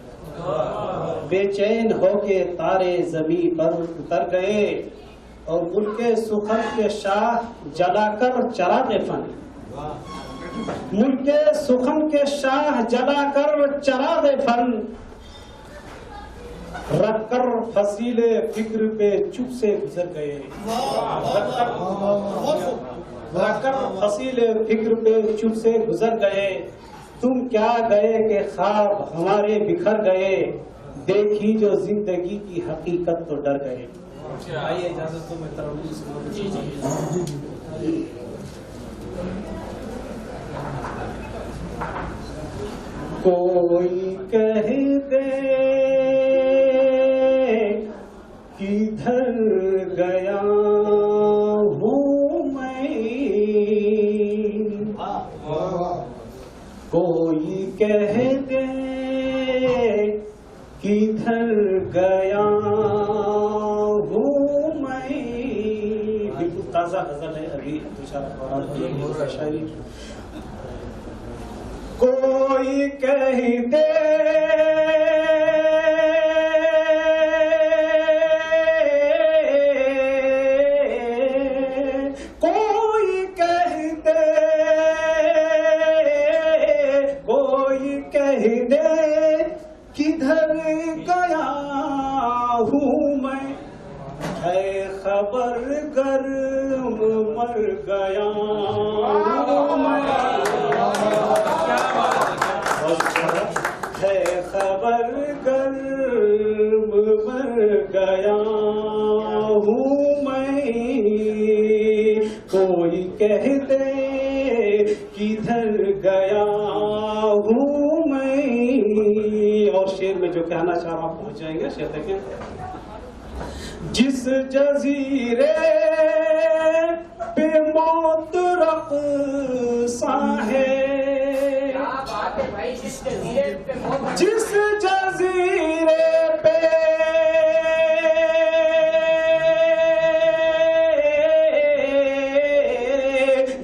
बेचैन होके तारे जमीन पर उतर गए। और मुल्के सुखम के शाह जलाकर चरागे फन, मुल्के सुखम के शाह जलाकर चरागे फन, रखकर फसीले फिक्र पे चुप से गुजर गए, रखकर फसीले फिक्र पे चुप से गुजर गए। तुम क्या गए कि ख्वाब हमारे बिखर गए, देखी जो जिंदगी की हकीकत तो डर गए। आइए इजाजत तो मैं तरन्नुम सुनाऊं। जी जी। कोई कह दे किधर गया हूँ मैं, कोई कह दे किधर गया हूँ मैं। बिल्कुल ताज़ा गजल है, अभी शायरी। कोई कह दे कोई कह दे कोई कह दे किधर गया हूँ मैं, है खबर गर्म मर गया हूँ मैं। खबर गर्म मर गया हूँ मैं, कोई कह दे किधर गया हूँ मैं। और शेर में जो कहना चाह रहा हूँ पहुंच जाएंगे। शेर देखें। जिस जजीरे पे मौत रक़्सा है, जिस जजीरे पे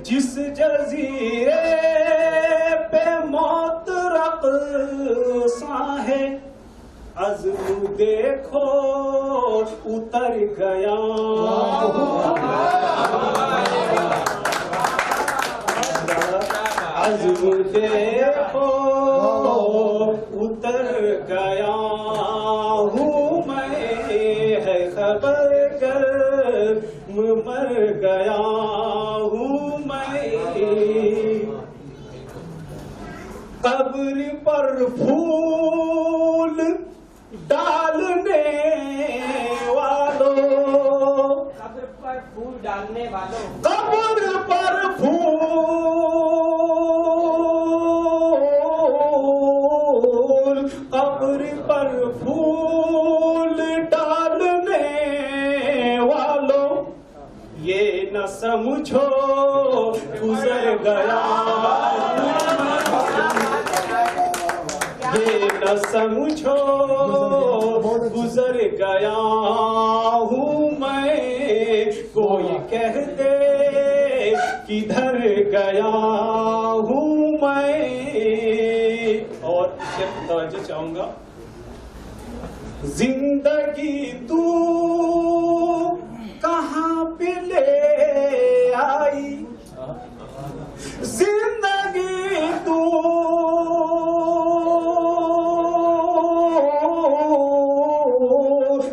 जिस जजीरे पे मौत रक़्सा है, अज़्म देखो उतर गया। अज़्म देखो उतर गया हूँ मैं, है खबर गर्म मर गया हूँ मैं। कब्र पर फूल डालने वालों, कब्र पर फूल डालने वालों, कब्र पर फूल, कब्र पर फूल डालने वालों, ये न समझो गुजर गया, ये न समझो गुजर गया हूँ मैं। कोई कह दे किधर गया हूँ मैं। और सिर्फ तवज्जो चाहूंगा। जिंदगी तू कहाँ पे ले आई, जिंदगी तू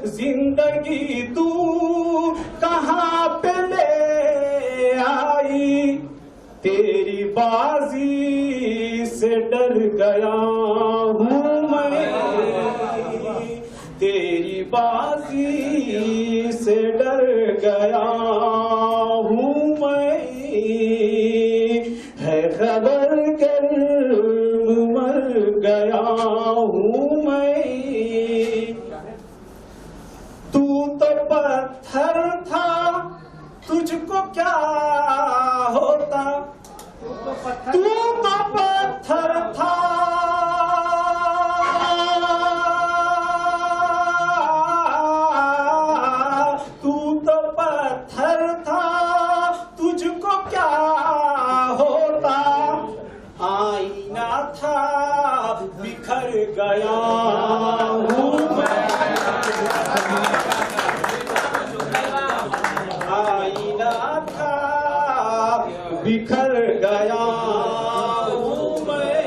जिंदगी तू कहाँ पे ले आई, तेरी बाजी से डर गया हूँ मैं, तेरी बाजी से डर गया हूँ मैं। है खबर गर्म मर गया हूँ मैं। तू तो पत्थर था तुझको क्या होता, तू तो पत्थर था, तू तो पत्थर था तुझको क्या होता, आईना था बिखर गया हूँ मैं। आईना था बिखर गया हूँ मैं।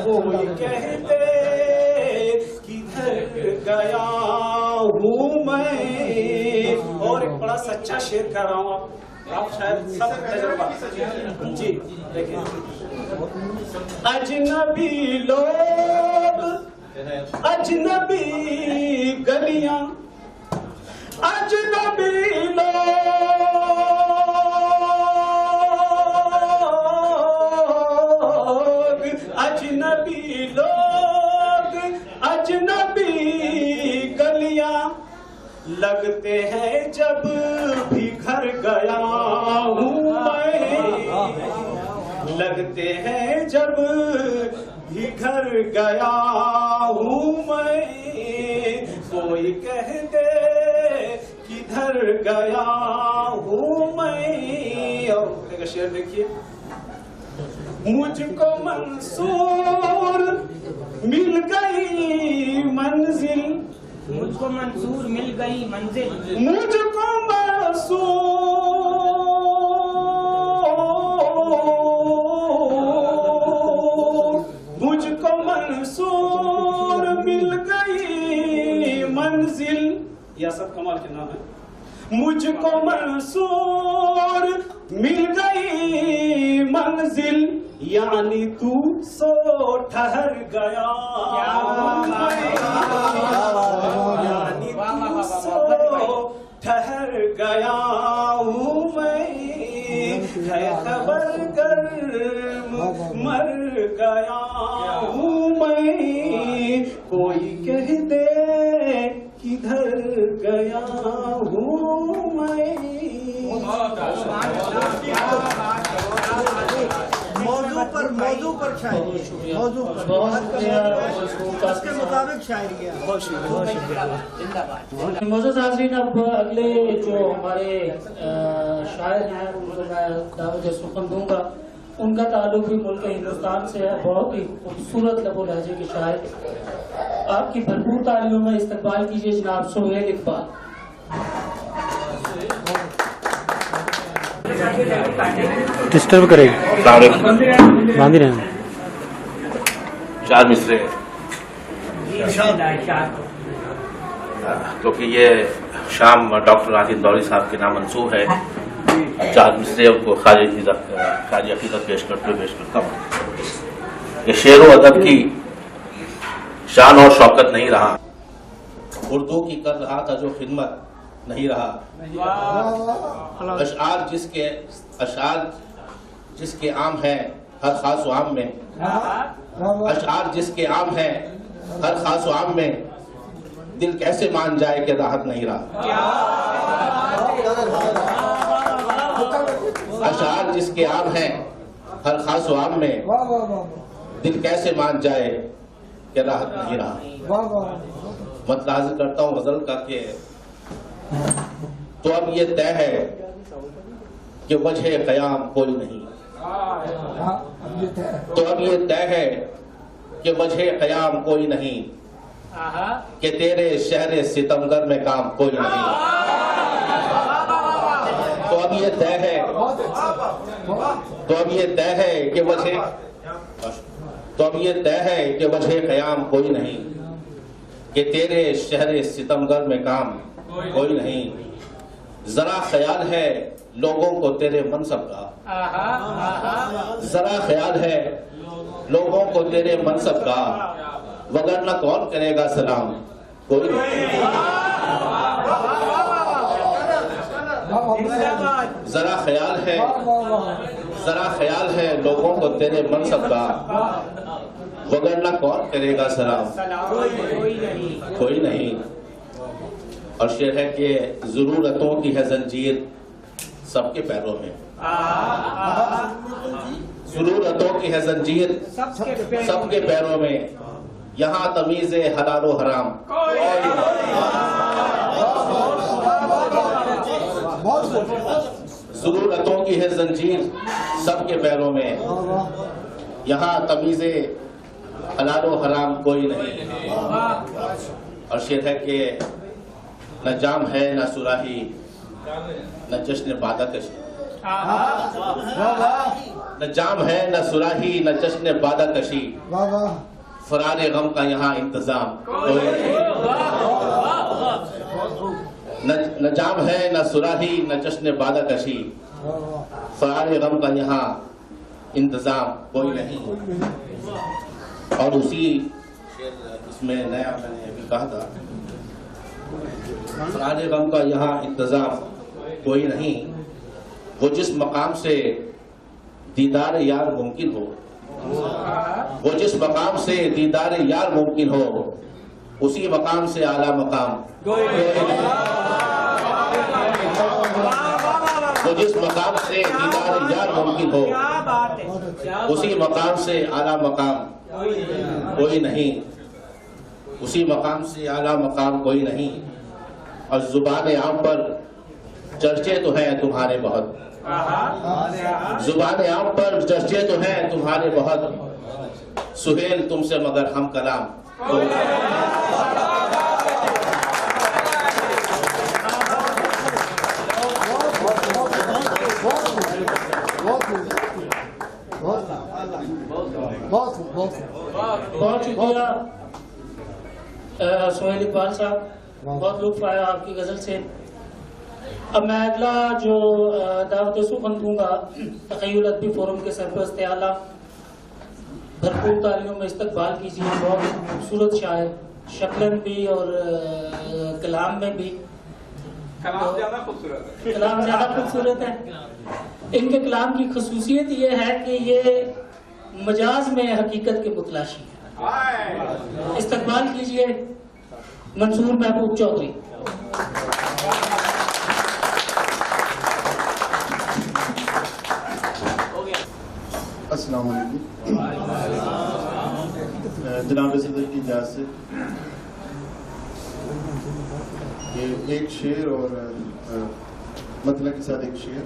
कोई कह दे किधर गया हूँ मैं। और एक बड़ा सच्चा शेर कर रहा हूँ, आप शायद सब तजुर्बा जी देखिए। अजनबी लोग, अजनबी गलियां, अजनबी लोग, अजनबी लोग, अजनबी गलियां, लगते हैं जब भी घर गया हूँ मैं, लगते हैं जब भी घर गया हूँ मैं। कोई कह दे किधर गया हूँ मैं। और एक शेर देखिए। मुझको मंसूर मिल गई मंजिल, मुझको मंसूर मिल गई मंजिल, मुझको मुझको मंसूर मिल गई मंजिल। यह सब कमाल के नाम है। मुझको मंसूर मिल गई मंजिल, यानी तू सो ठहर गया, यानी तू सो ठहर गया हूँ मैं, है खबर कर मर गया हूँ मैं, कोई कह दे किधर गया हूँ मैं। मौजू पर शायरी, मौजू पर उसके मुताबिक शायरी है। बहुत शुक्रिया। मोअज़्ज़ज़ हाज़रीन, अब अगले जो हमारे शायर हैं उनको मैं दावत सुखन दूंगा। उनका ताल्लुक भी मुल्क हिंदुस्तान से है। बहुत ही खूबसूरत लबो लहजे के शायर। आपकी भरपूर तालियों में इस्तकबाल कीजिए जनाब सोहेल इकबाल। डिस्टर्ब करेगी बांध रहे हैं। चार मिसरे क्योंकि ये शाम डॉक्टर राशिद इंदौरी साहब के नाम मंसूब है, चार मिसरे उनको खाजी अकीदत पेश करता हूँ। ये शेर व अदब की शान और शौकत नहीं रहा, उर्दू की कर रहा था जो खिदमत नहीं रहा। अशार जिसके आम है हर खास आम में, अशार जिसके आम है हर खास आम में, दिल कैसे मान जाए कि राहत नहीं रहा। अशार जिसके आम है हर खास आम में, दिल कैसे मान जाए कि राहत नहीं रहा। मतलब हाजिर करता हूँ गजल का के तो अब ये तय है कि वजह कयाम कोई नहीं, तो अब ये तय है कि वजह कयाम कोई नहीं, कि तेरे शहर सितमगर में काम कोई नहीं। तो अब ये तय है, तो अब ये तय है कि वजह, तो अब ये तय है कि वजह कयाम कोई नहीं, कि तेरे शहर सितमगर में काम कोई नहीं। जरा ख्याल है लोगों को तेरे मनसब का, जरा ख्याल है लोगों को तेरे मनसब का, वगरना कौन करेगा सलाम कोई नहीं। जरा ख्याल है लोगों को तेरे मनसब का, वगरना कौन करेगा सलाम कोई नहीं। और शेर है कि जरूरतों की है जंजीर सबके पैरों में, जरूरतों की है जंजीर सबके पैरों में, यहाँ तमीज़ हलाल व हराम। जरूरतों की है जंजीर सबके पैरों में, यहाँ तमीज़ हलाल व हराम कोई नहीं। और शेर है कि न जाम है न सुराही न जश्न बादा कशी, न जाम है न सुराही न जश्न बादा कशी, फरारे गम का यहाँ इंतजाम कोई नहीं। न जाम है न सुराही न जश्न बादा कशी, फरारे गम का यहाँ इंतजाम कोई नहीं। और उसी इसमें नया मैंने अभी कहा था, फरारे गम का यहाँ इंतजाम कोई नहीं। वो जिस मकाम से दीदार यार मुमकिन हो, वो जिस मकाम से दीदार यार मुमकिन हो, उसी मकाम से आला मकाम कोई नहीं। वो जिस मकाम से दीदार यार मुमकिन हो, उसी मकाम से आला मकाम कोई नहीं, उसी मकाम से आला मकाम कोई नहीं। और जुबान आम पर चर्चे तो हैं तुम्हारे बहुत, जुबान आम पर चर्चे तो हैं तुम्हारे बहुत, सुहेल तुमसे मगर हम कलाम कोई बहुत शुक्रिया सोहेल इकबाल साहब, बहुत लुत्फ आया आपकी गजल से। अब मैं अगला जो दावत सुखन दूंगा तखय्युल अदबी फोरम के सरपरस्त आला, भरपूर तालियों में इस्तकबाल कीजिए। बहुत खूबसूरत शायर, शक्लन भी और कलाम में भी। कलाम ज्यादा खूबसूरत है। इनके कलाम की खसूसियत ये है कि ये मजाज में हकीकत के मुतलाशी है। इस्तकबाल कीजिए मंसूर महबूब चौधरी। अस्सलाम वालेकुम। जनाब सदर की इजाज़त से ये एक शेर और मतलब के साथ एक शेर।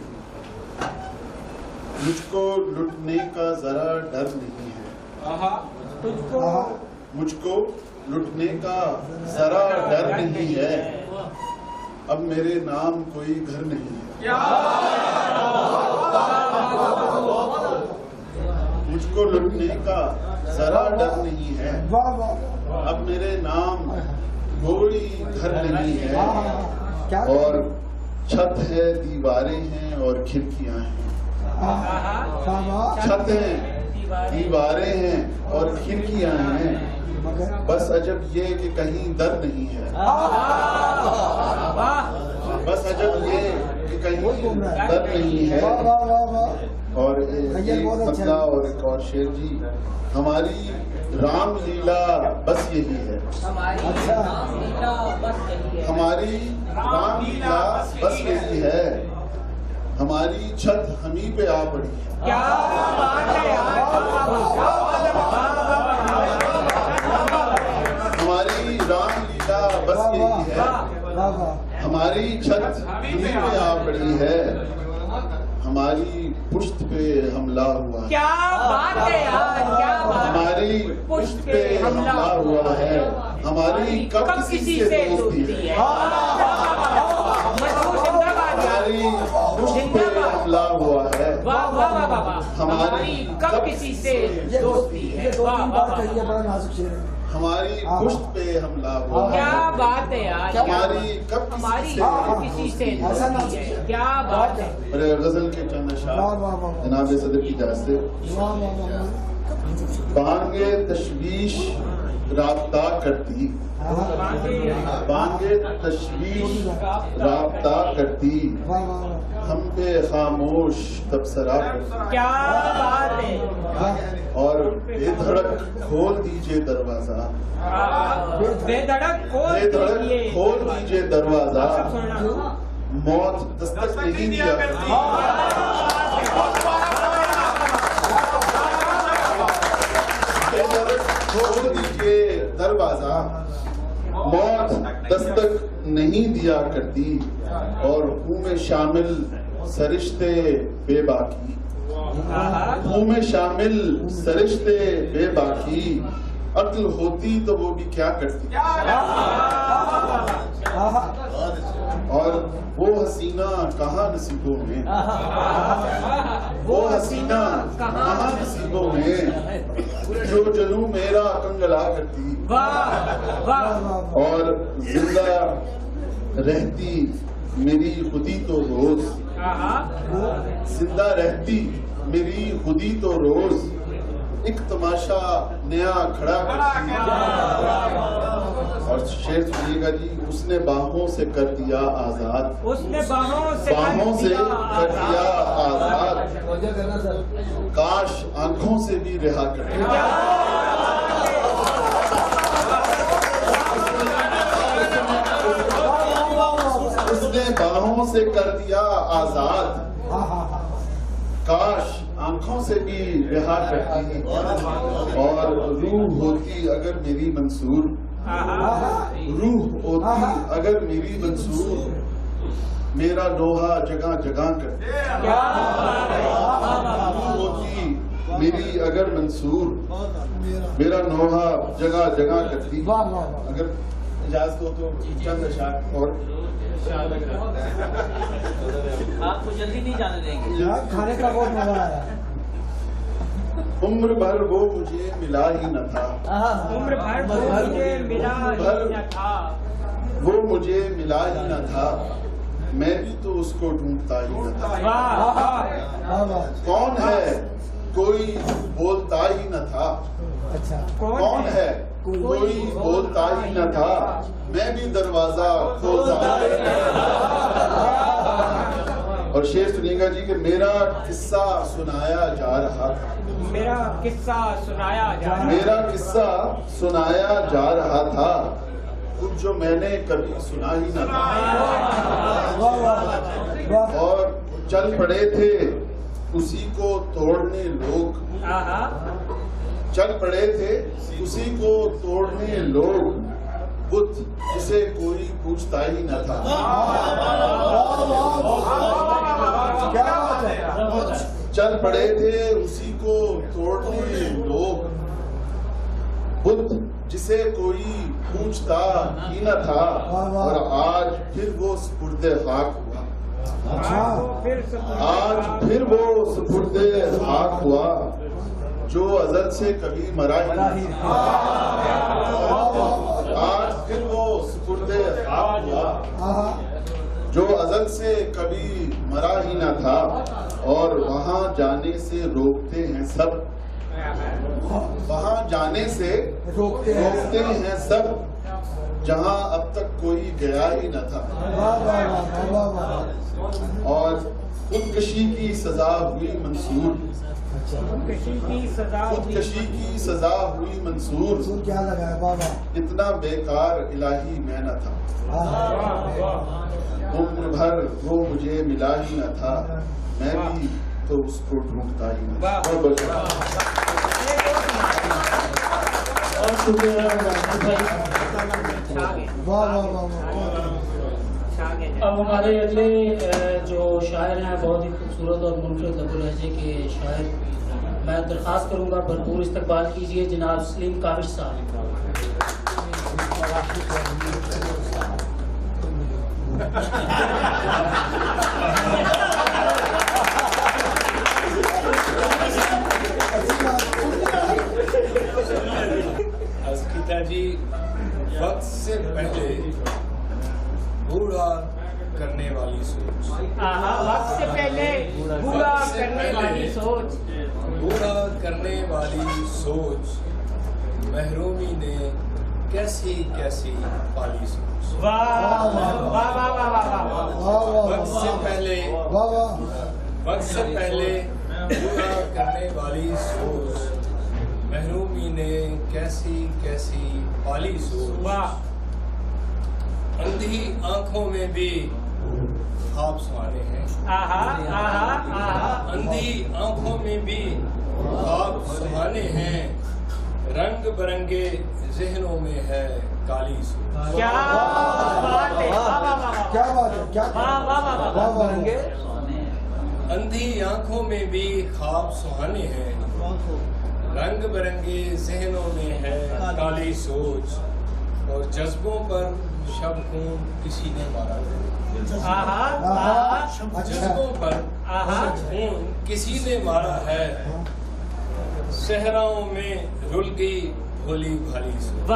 मुझको लुटने का जरा डर नहीं है, मुझको लुटने का जरा डर नहीं है, अब मेरे नाम कोई घर नहीं है। मुझको लुटने का जरा डर नहीं है, अब मेरे नाम कोई घर नहीं है, और छत है दीवारें हैं और खिड़कियां हैं। छत है दीवारें हैं और खिड़कियां हैं, बस अजब ये कि कहीं दर नहीं है। बस अजब ये कि कहीं दर नहीं है। और एक मसला और एक और शेर जी, हमारी रामलीला बस यही है, हमारी रामलीला बस यही है, हमारी छत हमी पे आ पड़ी है। क्या बात है हमारी रामलीला बस यही है, हमारी छत हमी पे आ पड़ी है, हमारी पुश्त पे हमला हुआ है। क्या बात है यार, क्या बात। हमारी पुश्त पे हमला हुआ है, हमारी कब किसी से दोस्ती है। हमारी पुश्त पे हमला हुआ है, हमारी कब किसी से दोस्ती है। हमारी पुश्त पे हमला हुआ है। क्या बात है यार, हमारी कब किसी से दोस्ती है। क्या बात है। अरे गजल के चंद अशआर जनाब सदर की इजाज़त से। बांगे तशवीश राब्ता करती, बांगे तशवीश राब्ता करती, हम पे खामोश तबसरा करती। क्या बात है। और बेधड़क खोल दीजिए दरवाजा, बेधड़क खोल दीजिए दरवाजा, मौत दस्तक नहीं दिया करती। खोल दीजिए दरवाजा, मौत दस्तक नहीं दिया करती, और हूँ में शामिल सरिश्ते बेबाकी, हूँ में शामिल सरिश्ते बेबाकी, अक्ल होती तो वो भी क्या करती। और वो हसीना कहाँ नसीबों में, वो हसीना कहाँ नसीबों में, जो जनू मेरा कंगला करती। और जिंदा रहती मेरी खुदी तो रोज, जिंदा रहती मेरी खुदी तो रोज, एक तमाशा नया खड़ा करती। और शेर सुनिएगा जी, उसने बाहों से कर दिया आजाद, उसने बाहों से कर दिया आजाद, काश आंखों से भी रिहा कर दिया। उसने बाहों से कर दिया आजाद, काश आंखों से भी रिहा करती, और रूह होती अगर मेरी मंसूर, रूह होती अगर मेरी मंसूर, मेरा लोहा जगह जगह करती। रूह होती मेरी अगर मंसूर, मेरा लोहा जगह जगह करती। अगर इजाजत हो तो चंद अशार और आपको जल्दी नहीं जाने देंगे। खाने का बहुत मजा आया। उम्र भर वो मुझे मिला ही न था, उम्र भर वो मुझे मिला ही न था, वो मुझे मिला ही न था, मैं भी तो उसको ढूंढता ही न था। कौन है कोई बोलता ही न था। अच्छा कौन है कोई बोलता ही न था, मैं भी दरवाजा खोलता ही न था। और शेर सुनिएगा जी कि मेरा किस्सा सुनाया जा रहा था। मेरा किस्सा सुनाया जा रहा मेरा किस्सा सुनाया जा रहा था, कुछ जो मैंने कभी सुना ही न था। और चल पड़े थे उसी को तोड़ने लोग। चल पड़े थे उसी को तोड़ने लोग, बुत जिसे कोई पूछता ही न था। चल पड़े थे उसी को तोड़ने लोग, बुत जिसे कोई पूछता ही न था। और आज फिर वो सुपुर्दे खाक हुआ। आज फिर वो सुपुर्दे खाक हुआ, जो अजल से कभी मरा ही नहीं। आज फिर वो सुपुर्दे खाक हुआ, जो अजल से कभी मरा ही न था। और वहाँ जाने से रोकते हैं सब, वहाँ जाने से रोकते हैं सब, जहाँ अब तक कोई गया ही न था। और खुदकशी की सजा हुई मंसूर, खुदकशी की सजा हुई मंसूर, क्या लगाया बाबा, इतना बेकार इलाही मैं न था। उम्र भर वो मुझे मिला ही न था, मैं भी तो उसको ढूंढता ही न था। अब हमारे अगले जो शायर हैं बहुत ही खूबसूरत और मुनफरद लबो लहजे के शायर, मैं दरख्वास्त करूंगा भरपूर इस्तकबाल कीजिए जनाब सलीम काविश साहब। जी वक्त से पहले बूढ़ा करने वाली सोच, वक्त से पहले बूढ़ा करने वाली सोच, बूढ़ा करने वाली सोच, महरूमी ने कैसी कैसी पाली सोच। वाह वाह वाह वाह वक्त से पहले बूढ़ा करने वाली सोच, महरूमी ने कैसी कैसी पाली सोच। अंधी आंखों में भी ख्वाब सुहाने हैं, अंधी आंखों में भी ख्वाब सुहाने हैं, रंग बिरंगे जहनों में है काली सोच। क्या बात है, क्या बात है, क्या अंधी आंखों में भी ख्वाब सुहाने हैं, रंग बिरंगे जहनों में है काली सोच। और जज्बों पर शब खून किसी ने मारा है, जज्बों पर शब खून किसी ने मारा है, सहराओं में रुल गई भोली भाली सोच।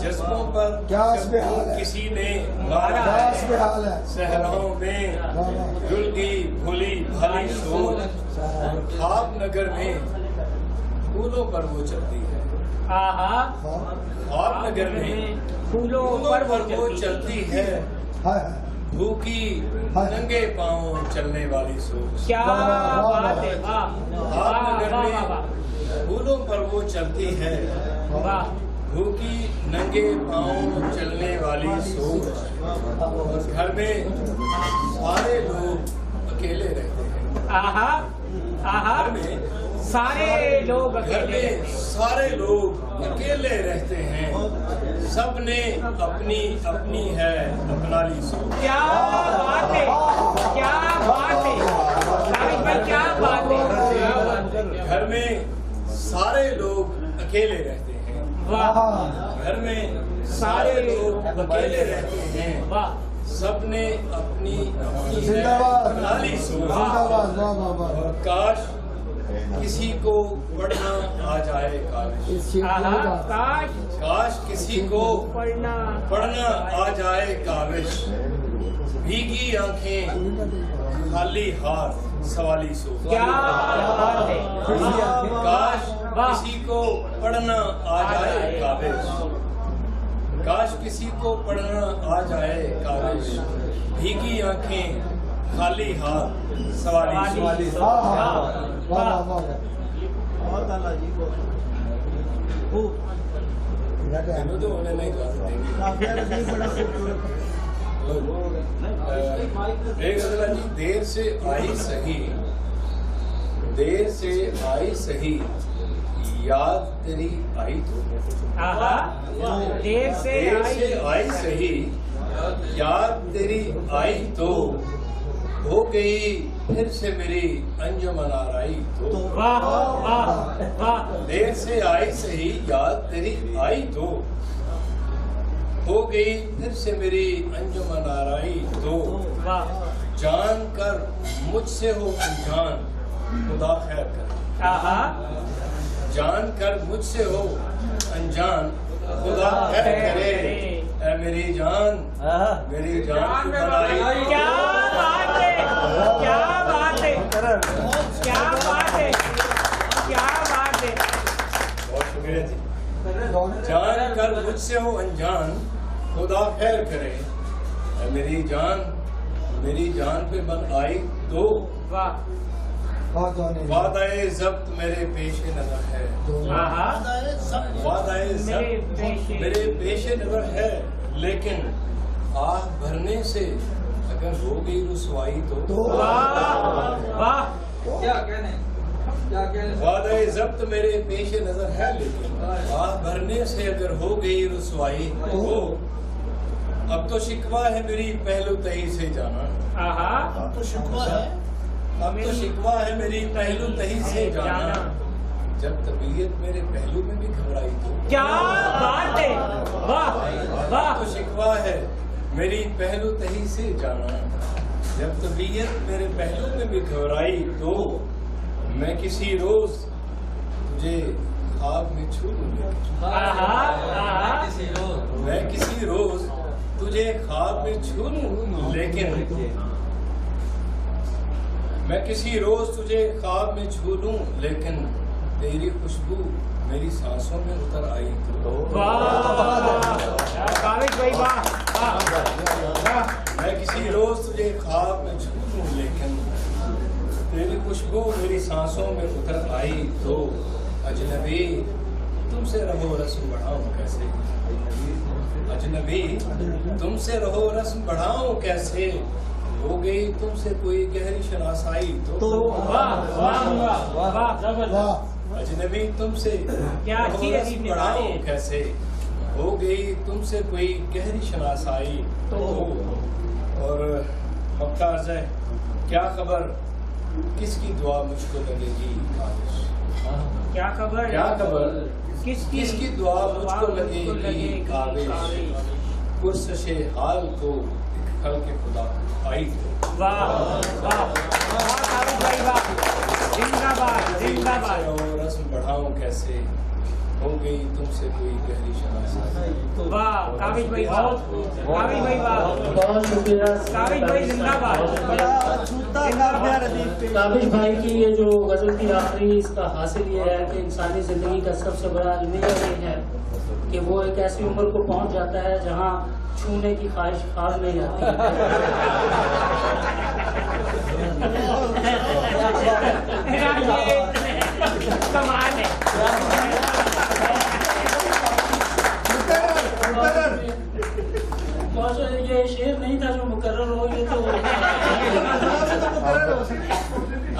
जज्बों पर किसी ने मारा है, सहराओं में रुल गई भोली भाली सोच। ख्वाब नगर में फूलों पर वो चलती है, ख्वाब नगर में फूलों पर वो चलती है, भूखी नंगे पांव चलने वाली सोच। क्या बात है, ख्वाब नगर में फूलों पर वो चलती है, भूखी नंगे पांव चलने वाली सोच। और घर में सारे लोग अकेले रहते हैं, घर में सारे लोग घर में सारे लोग अकेले रहते हैं, सबने अपनी अपनी है अपनाली सोच। क्या बात है, क्या बात है, क्या बात है। घर में सारे लोग अकेले रहते हैं, घर में सारे लोग अकेले रहते हैं, सबने अपनी अपनी है अपनाली सोच। और काश किसी को पढ़ना आ जाए काश, काश किसी को पढ़ना आ जाए काबिश, भीगी आंखें खाली हाथ सवाली सो, काश किसी को पढ़ना आ जाए काबिश, काश किसी को पढ़ना आ जाए काबिश, भीगी आंखें खाली हाथ सवाली सो। देर से आई सही, देर से आई सही, याद तेरी आई तो, देर से आई सही, याद तेरी आई तो, हो गई फिर से मेरी अंजुमन आराई तो, देर से आई सही, याद तेरी आई तो, हो गई फिर से मेरी अंजुमन आराई तो, जान कर मुझसे हो अनजान खुदा खैर करे, जान कर मुझसे हो अनजान खुदा खैर करे, ऐ मेरी जान की बनाई। क्या बात है, क्या बात है, क्या बात है, क्या बात है। बहुत शुक्रिया जी। जान कर मुझसे हो अनजान खुदा खैर करे, ऐ मेरी जान पे बन आई तो, वादाए ज़ब्त मेरे पेशे नज़र है, वादाए ज़ब्त मेरे पेशे नज़र है, लेकिन आह भरने से अगर हो गई रुसवाई तो, वादाए ज़ब्त मेरे पेशे नज़र है, लेकिन आह भरने से अगर हो गई रुसवाई तो, अब तो शिकवा है मेरी पहलू तही से जाना, अब तो शिकवा है मेरी पहलू तही से जाना, जब तबीयत मेरे पहलू में भी घबराई तो, क्या बात है, वाह वाह। तो शिकवा है मेरी पहलू तही से जाना, जब तबीयत मेरे पहलू में भी घबराई तो, मैं किसी रोज तुझे ख्वाब में छू लूंगा, मैं किसी रोज तुझे ख्वाब में छू लूं, लेकिन मैं किसी रोज तुझे ख्वाब में छू लूं, लेकिन तेरी खुशबू मेरी सांसों में उतर आई तो, मैं किसी रोज तुझे ख्वाब में छू लूं, लेकिन तेरी खुशबू मेरी सांसों में उतर आई तो, अजनबी तुमसे रहो रस्म बढ़ाऊं कैसे, अजनबी तुमसे रहो रस्म बढ़ाऊं कैसे, हो गई तुमसे कोई गहरी शनासाई तो, अजनबी तुमसे रहो रस्म बढ़ाऊं कैसे, हो गई तुमसे कोई गहरी शनासाई तो, और मक्का अर्ज़ है, क्या खबर किसकी दुआ मुझको लगेगी काबिश, क्या खबर किसकी दुआ मुझको लगेगी काबिश, पुरसशे हाल को खल के खुदा आई तो, वाह वाह वाह, जिंदाबाद जिंदाबाद। और रस्म बढ़ाऊं कैसे, हो गई तुमसे कोई गहरी शनासाई, वाह काबिश भाई, काबिश भाई वाह, बहुत शुक्रिया काबिश भाई, जिंदाबाद जिंदाबाद। काबिश भाई की ये जो गजल थी आखिरी, इसका हासिल ये है कि इंसानी जिंदगी का सबसे बड़ा अलमिया ये है कि वो एक ऐसी उम्र को पहुंच जाता है जहां छूने की ख्वाहिश ख्वाब नहीं आती कमाल है। ये शेर नहीं था जो मुकर्रर हो, ये तो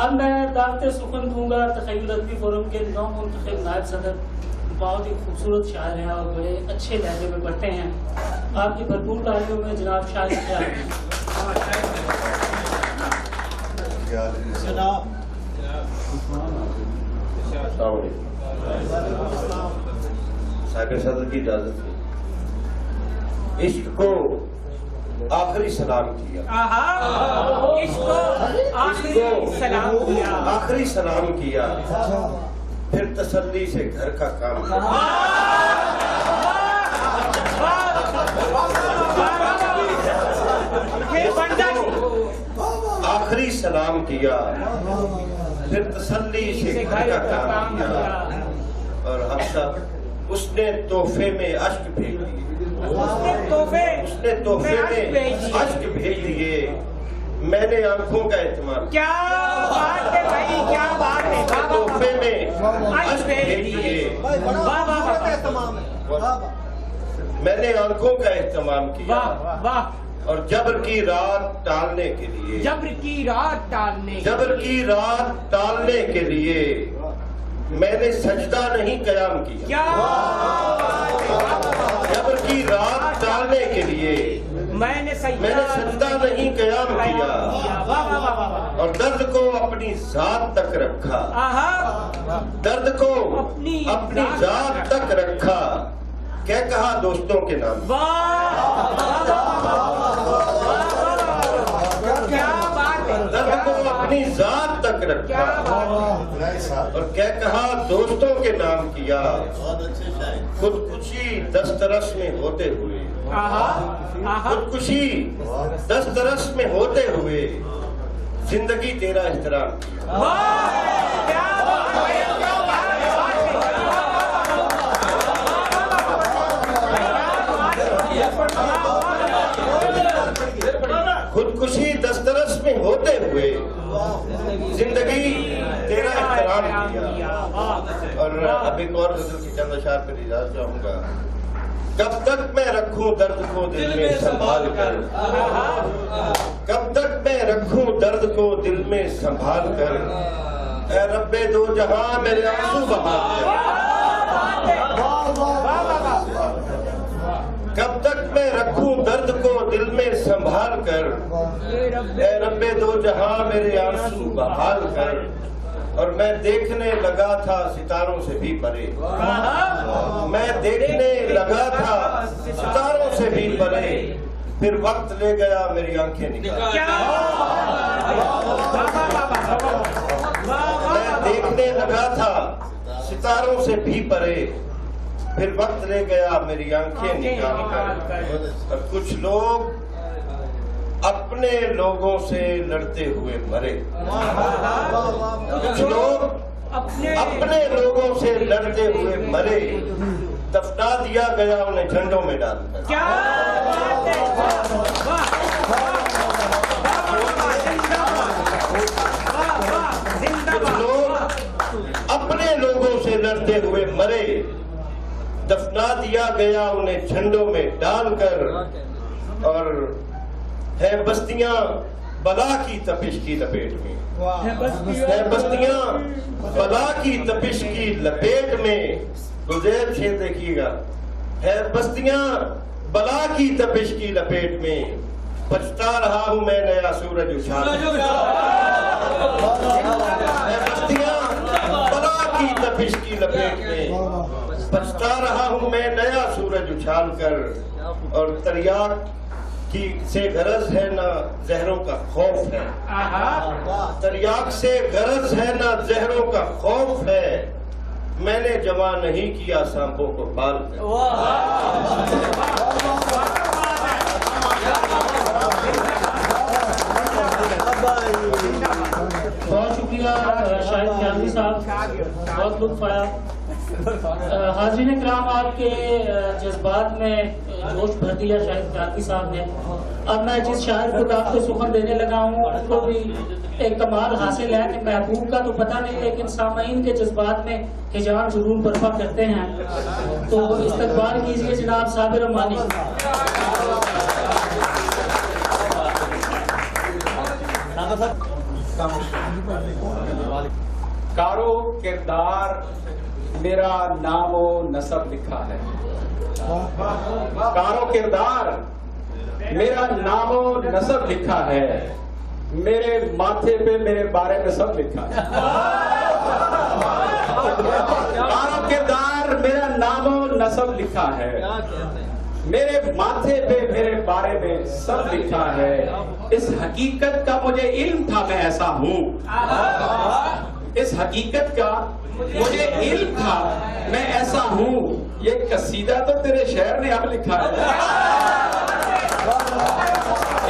अब मैं दावते सुखन दूंगा तखय्युल अदबी फोरम के नौ मुंतखब नायब सदर, बहुत ही खूबसूरत शायर हैं और बड़े अच्छे लहजे में पढ़ते हैं। आपकी भरपूर तालियों में जनाब शाहिद साकिर सदर की इजाजत से, इश्क को आखिरी सलाम किया। इसको आखिरी सलाम किया। आखिरी सलाम किया, फिर तसल्ली से घर का काम किया। आखिरी सलाम किया, फिर तसल्ली से घर का काम किया। और हम सब उसने तोहफे में अश्क भेज दिए। उसने तोहफे में अश्क भेज दिए। मैंने आंखों का एहतमाम। क्या बात है भाई, क्या बात है। तोहफे में अश्क भेज दिए। मैंने आंखों का एहतमाम किया। और जबर की रात टालने के लिए, जबर की रात टालने के लिए मैंने सजदा नहीं कयाम किया। जबर की रात टालने के लिए मैंने सजदा नहीं कयाम किया। और दर्द को अपनी जात तक रखा। दर्द को अपनी जात तक रखा। क्या कहा दोस्तों के नाम। दर्द को अपनी जात तक रखा। और क्या कहा दोस्तों के नाम किया। खुदकुशी दस्तरस में होते हुए, खुदकुशी दस्तरस में होते हुए जिंदगी तेरा एहतराम किया। खुदकुशी दस्तरस में होते हुए जिंदगी तेरा एहतराम किया। और अब एक और गजल की चंद अशार पर इजाजत चाहूंगा। कब तक मैं रखूं दर्द को दिल में संभाल कर, कब तक मैं रखूं दर्द को दिल में संभाल कर। ऐ रब्बे दो जहां मेरे आंसू बहा कर। कब तक मैं रखूं दर्द को दिल में संभाल कर। ऐ रब्बे दो जहां मेरे आंसू बहाल कर। और मैं देखने लगा था सितारों से भी परे। मैं देखने लगा था सितारों से भी परे। फिर वक्त ले गया मेरी आंखें निकाल। मैं देखने लगा था सितारों से भी परे। फिर वक्त ले गया मेरी आंखें निकाल कर। और कुछ लोग अपने लोगों से लड़ते हुए मरे। कुछ लोग अपने लोगों से लड़ते हुए मरे। दफना दिया गया उन्हें झंडों में डालकर। कुछ लोग अपने लोगों से लड़ते हुए मरे। दफना दिया गया उन्हें झंडों में डालकर। और है बस्तियां बला की तपिश की लपेट में। है बस्तियां बला की तपिश की लपेट में। गुजैब शेर देखिएगा। है बस्तियां बला की तपिश की लपेट में। पछता रहा हूं मैं नया सूरज उछाल। है बस्तियां बला की तपिश की लपेट में। पछता रहा हूं मैं नया सूरज उछाल कर। और तरियाक की से गरज है ना जहरों का खौफ है। तरियाक से गरज है ना जहरों का खौफ है। मैंने जमा नहीं किया सांपों को पाल कर। बहुत शुक्रिया शाहिद ख्याली साहब, बहुत लुत्फ आया। हाज़रीन किराम, आपके जज्बात में जोश भर दिया शाहिद ख्याली साहब ने। अब मैं जिस शायर को आपको सुखन देने लगा हूँ उनको भी एक कमाल हासिल है कि महबूब का तो पता नहीं, लेकिन सामाईन के जज्बात में हिजान जरूर बर्पा करते हैं। तो इस्तकबाल कीजिए जनाब साबिर अमानी। कारो किरदार मेरा नामो नसब लिखा है। कारो किरदार मेरा नामो नसब लिखा है। मेरे माथे पे मेरे बारे में सब लिखा है। कारो किरदार मेरा नामो नसब लिखा है। मेरे माथे पे मेरे बारे में सब लिखा है। इस हकीकत का मुझे इल्म था मैं ऐसा हूँ। इस हकीकत का मुझे इल्म था मैं ऐसा हूँ। ये कसीदा तो तेरे शहर ने अब लिखा है।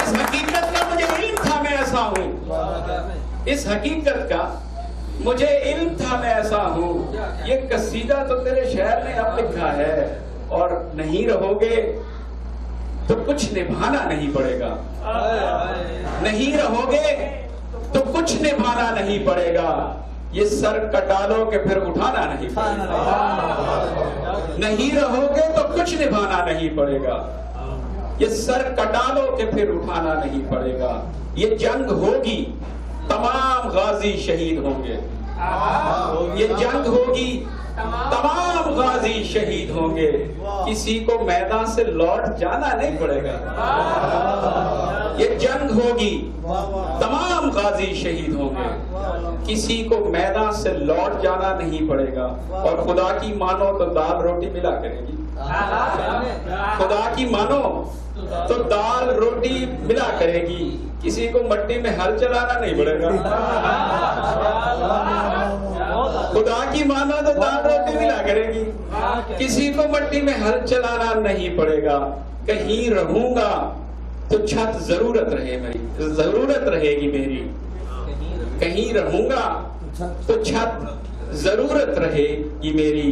इस हकीकत का मुझे इल्म था मैं ऐसा हूँ। इस हकीकत का मुझे इल्म था मैं ऐसा हूँ। ये कसीदा तो तेरे शहर ने अब लिखा है। और नहीं रहोगे तो कुछ निभाना नहीं पड़ेगा। नहीं रहोगे तो कुछ निभाना नहीं पड़ेगा। ये सर कटा लो के फिर उठाना नहीं पड़ेगा। नहीं रहोगे तो कुछ निभाना नहीं पड़ेगा। ये सर कटा लो के फिर उठाना नहीं पड़ेगा। ये जंग होगी तमाम गाजी शहीद होंगे। ये जंग होगी तमाम गाजी शहीद होंगे। किसी को मैदान से लौट जाना नहीं पड़ेगा। ये जंग होगी तमाम गाजी शहीद होंगे। किसी को मैदान से लौट जाना नहीं पड़ेगा। और खुदा की मानो तो दाल रोटी मिला करेगी। खुदा की मानो तो दाल रोटी मिला करेगी। किसी को मट्टी में हल चलाना नहीं पड़ेगा। खुदा की मानो तो दाल रोटी मिला करेगी। किसी को मट्टी में हल चलाना नहीं पड़ेगा। कहीं रहूंगा तो छत जरूरत रहे मेरी, जरूरत रहेगी मेरी। कहीं रहूंगा तो छत जरूरत रहेगी मेरी।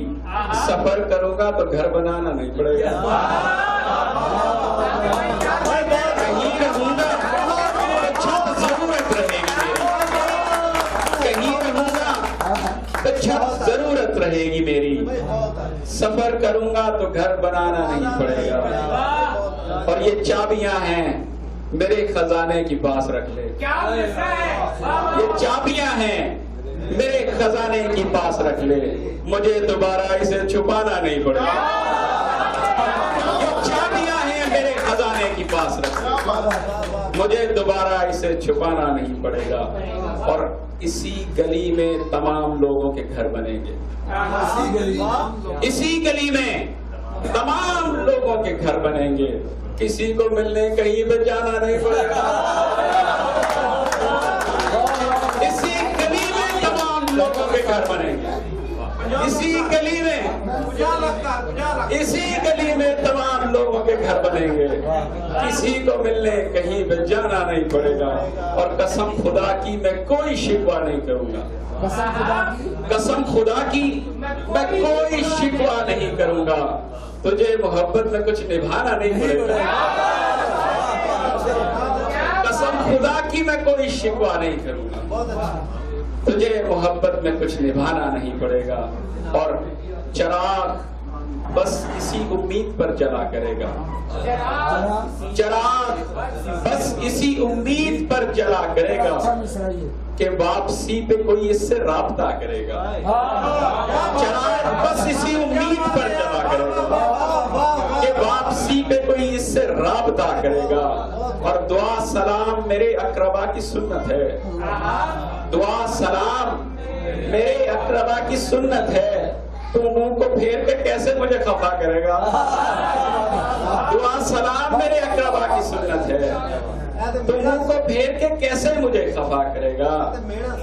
सफर करूंगा तो घर बनाना नहीं पड़ेगा। कहीं रहूंगा तो छत जरूरत रहेगी मेरी। कहीं रहूंगा तो छत जरूरत रहेगी मेरी। सफर करूंगा तो घर बनाना नहीं पड़ेगा। और ये चाबियां हैं मेरे खजाने की पास रख ले। ये चाबियां हैं मेरे खजाने की पास रख ले। मुझे दोबारा इसे छुपाना नहीं पड़ेगा। ये चाबियां हैं मेरे खजाने की पास रख ले। मुझे दोबारा इसे छुपाना नहीं पड़ेगा। और इसी गली में तमाम लोगों के घर बनेंगे। इसी गली में तमाम लोगों के घर बनेंगे। किसी को मिलने कहीं पे जाना नहीं पड़ेगा। इसी गली में तमाम लोगों के घर बनेंगे। इसी गली में तमाम लोगों के घर बनेंगे। किसी को मिलने कहीं पे जाना नहीं पड़ेगा। और कसम खुदा की मैं कोई शिकवा नहीं करूंगा। कसम खुदा की मैं कोई शिकवा नहीं करूंगा। तुझे मोहब्बत में कुछ निभाना नहीं पड़ेगा। कसम खुदा की मैं कोई शिकवा नहीं करूंगा। तुझे मोहब्बत में कुछ निभाना नहीं पड़ेगा। और चिराग बस इसी उम्मीद पर जला करेगा। चिराग बस इसी उम्मीद पर जला करेगा कि वापसी पे कोई इससे राब्ता करेगा। चिराग बस इसी उम्मीद पर जला करेगा कि वापसी पे कोई इससे राब्ता करेगा। और दुआ सलाम मेरे अकरबा की सुन्नत है। दुआ सलाम मेरे अकरबा की सुन्नत है। तू मुंह को फेर के कैसे मुझे खफा करेगा। दुआ सलाम मेरे अकरबा की सुन्नत है। तू मुंह को फेर के कैसे मुझे खफा करेगा।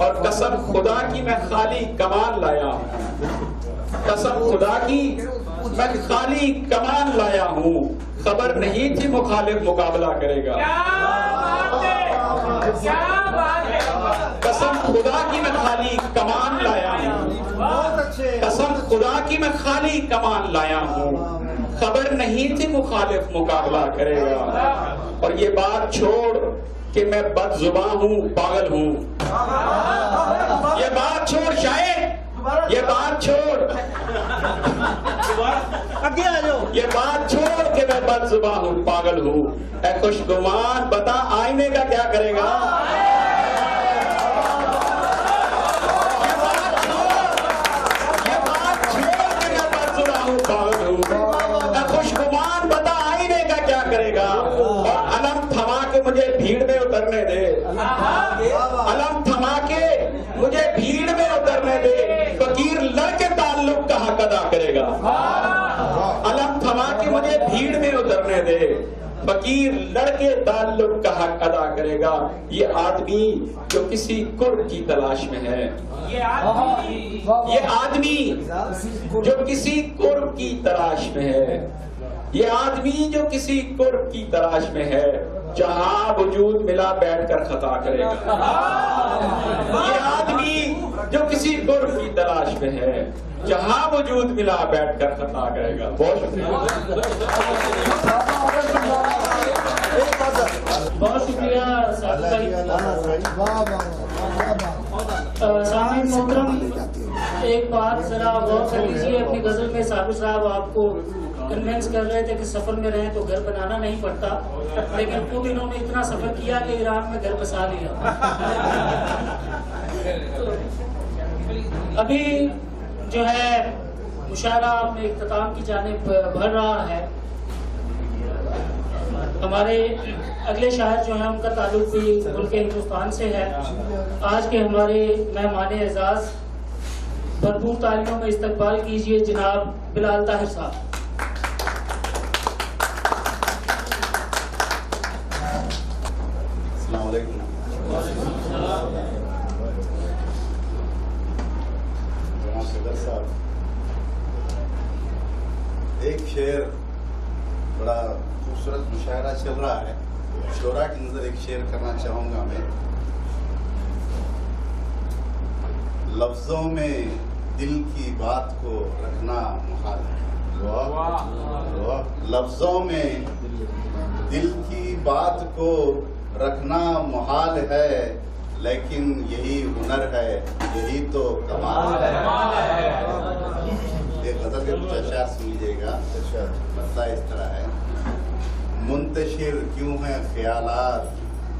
और कसम खुदा की मैं खाली कमान लाया हूँ। कसम खुदा की मैं खाली कमान लाया हूँ। खबर नहीं थी मुखालिफ मुकाबला करेगा। कसम खुदा की मैं खाली कमान लाया हूँ। कसम खुदा की मैं खाली कमान लाया हूँ। खबर नहीं थी मुखालिफ मुकाबला करेगा। और ये बात छोड़ कि मैं बदजुबां हूँ, पागल हूँ। ये बात छोड़ शायद, ये बात छोड़, आगे आ जाओ। ये बात छोड़ के मैं बदजुबां हूँ, पागल हूँ। ऐ खुशगुमान बता आईने का क्या करेगा। खुशगुमान बता आईने का क्या करेगा। और अलम थमा के मुझे भीड़ में उतरने दे। अलम थमा के मुझे भीड़ में उतरने दे। फकीर लड़के ताल्लुक का हक अदा करेगा। अलम थमा के मुझे भीड़ में उतरने दे। फकीर लड़के ताल्लुक का हक अदा करेगा। ये आदमी जो किसी कुर्ब की तलाश में है, ये आदमी जो किसी कुर्ब की तलाश में है, ये आदमी जो किसी कुर्ब की तलाश में है, जहां वजूद मिला बैठकर खता करेगा। ये आदमी जो किसी कुर्ब की तलाश में है, जहां वजूद मिला बैठकर खता करेगा। बहुत बहुत शुक्रिया सामीन मोहतरम, एक बात जरा गौर कर लीजिए। अपनी गजल में साबिर साहब आपको कन्वेंस कर रहे थे कि सफर में रहें तो घर बनाना नहीं पड़ता, लेकिन खुद इन्होंने इतना सफर किया कि ईरान में घर बसा लिया। अभी जो है मुशायरा अपने इख्तिताम की जानिब बढ़ रहा है। हमारे अगले शायर जो है उनका ताल्लुक भी मुल्क हिंदुस्तान से है। आज के हमारे मेहमान एजाज, भरपूर तालियों में इस्तकबाल कीजिए जनाब बिलाल ताहिर साहब। एक शेर, बड़ा खूबसूरत मुशायरा चल रहा है, शोरा की नजर एक शेर करना चाहूंगा मैं। लफ्जों में दिल की बात को रखना मुहाल है। लफ्जों में दिल की बात को रखना मुहाल है, लेकिन यही हुनर है, यही तो कमाल है। ये गजल के कुछ अशार सुन लीजिएगा। मसला इस तरह है, मुंतशिर क्यों है ख्यालात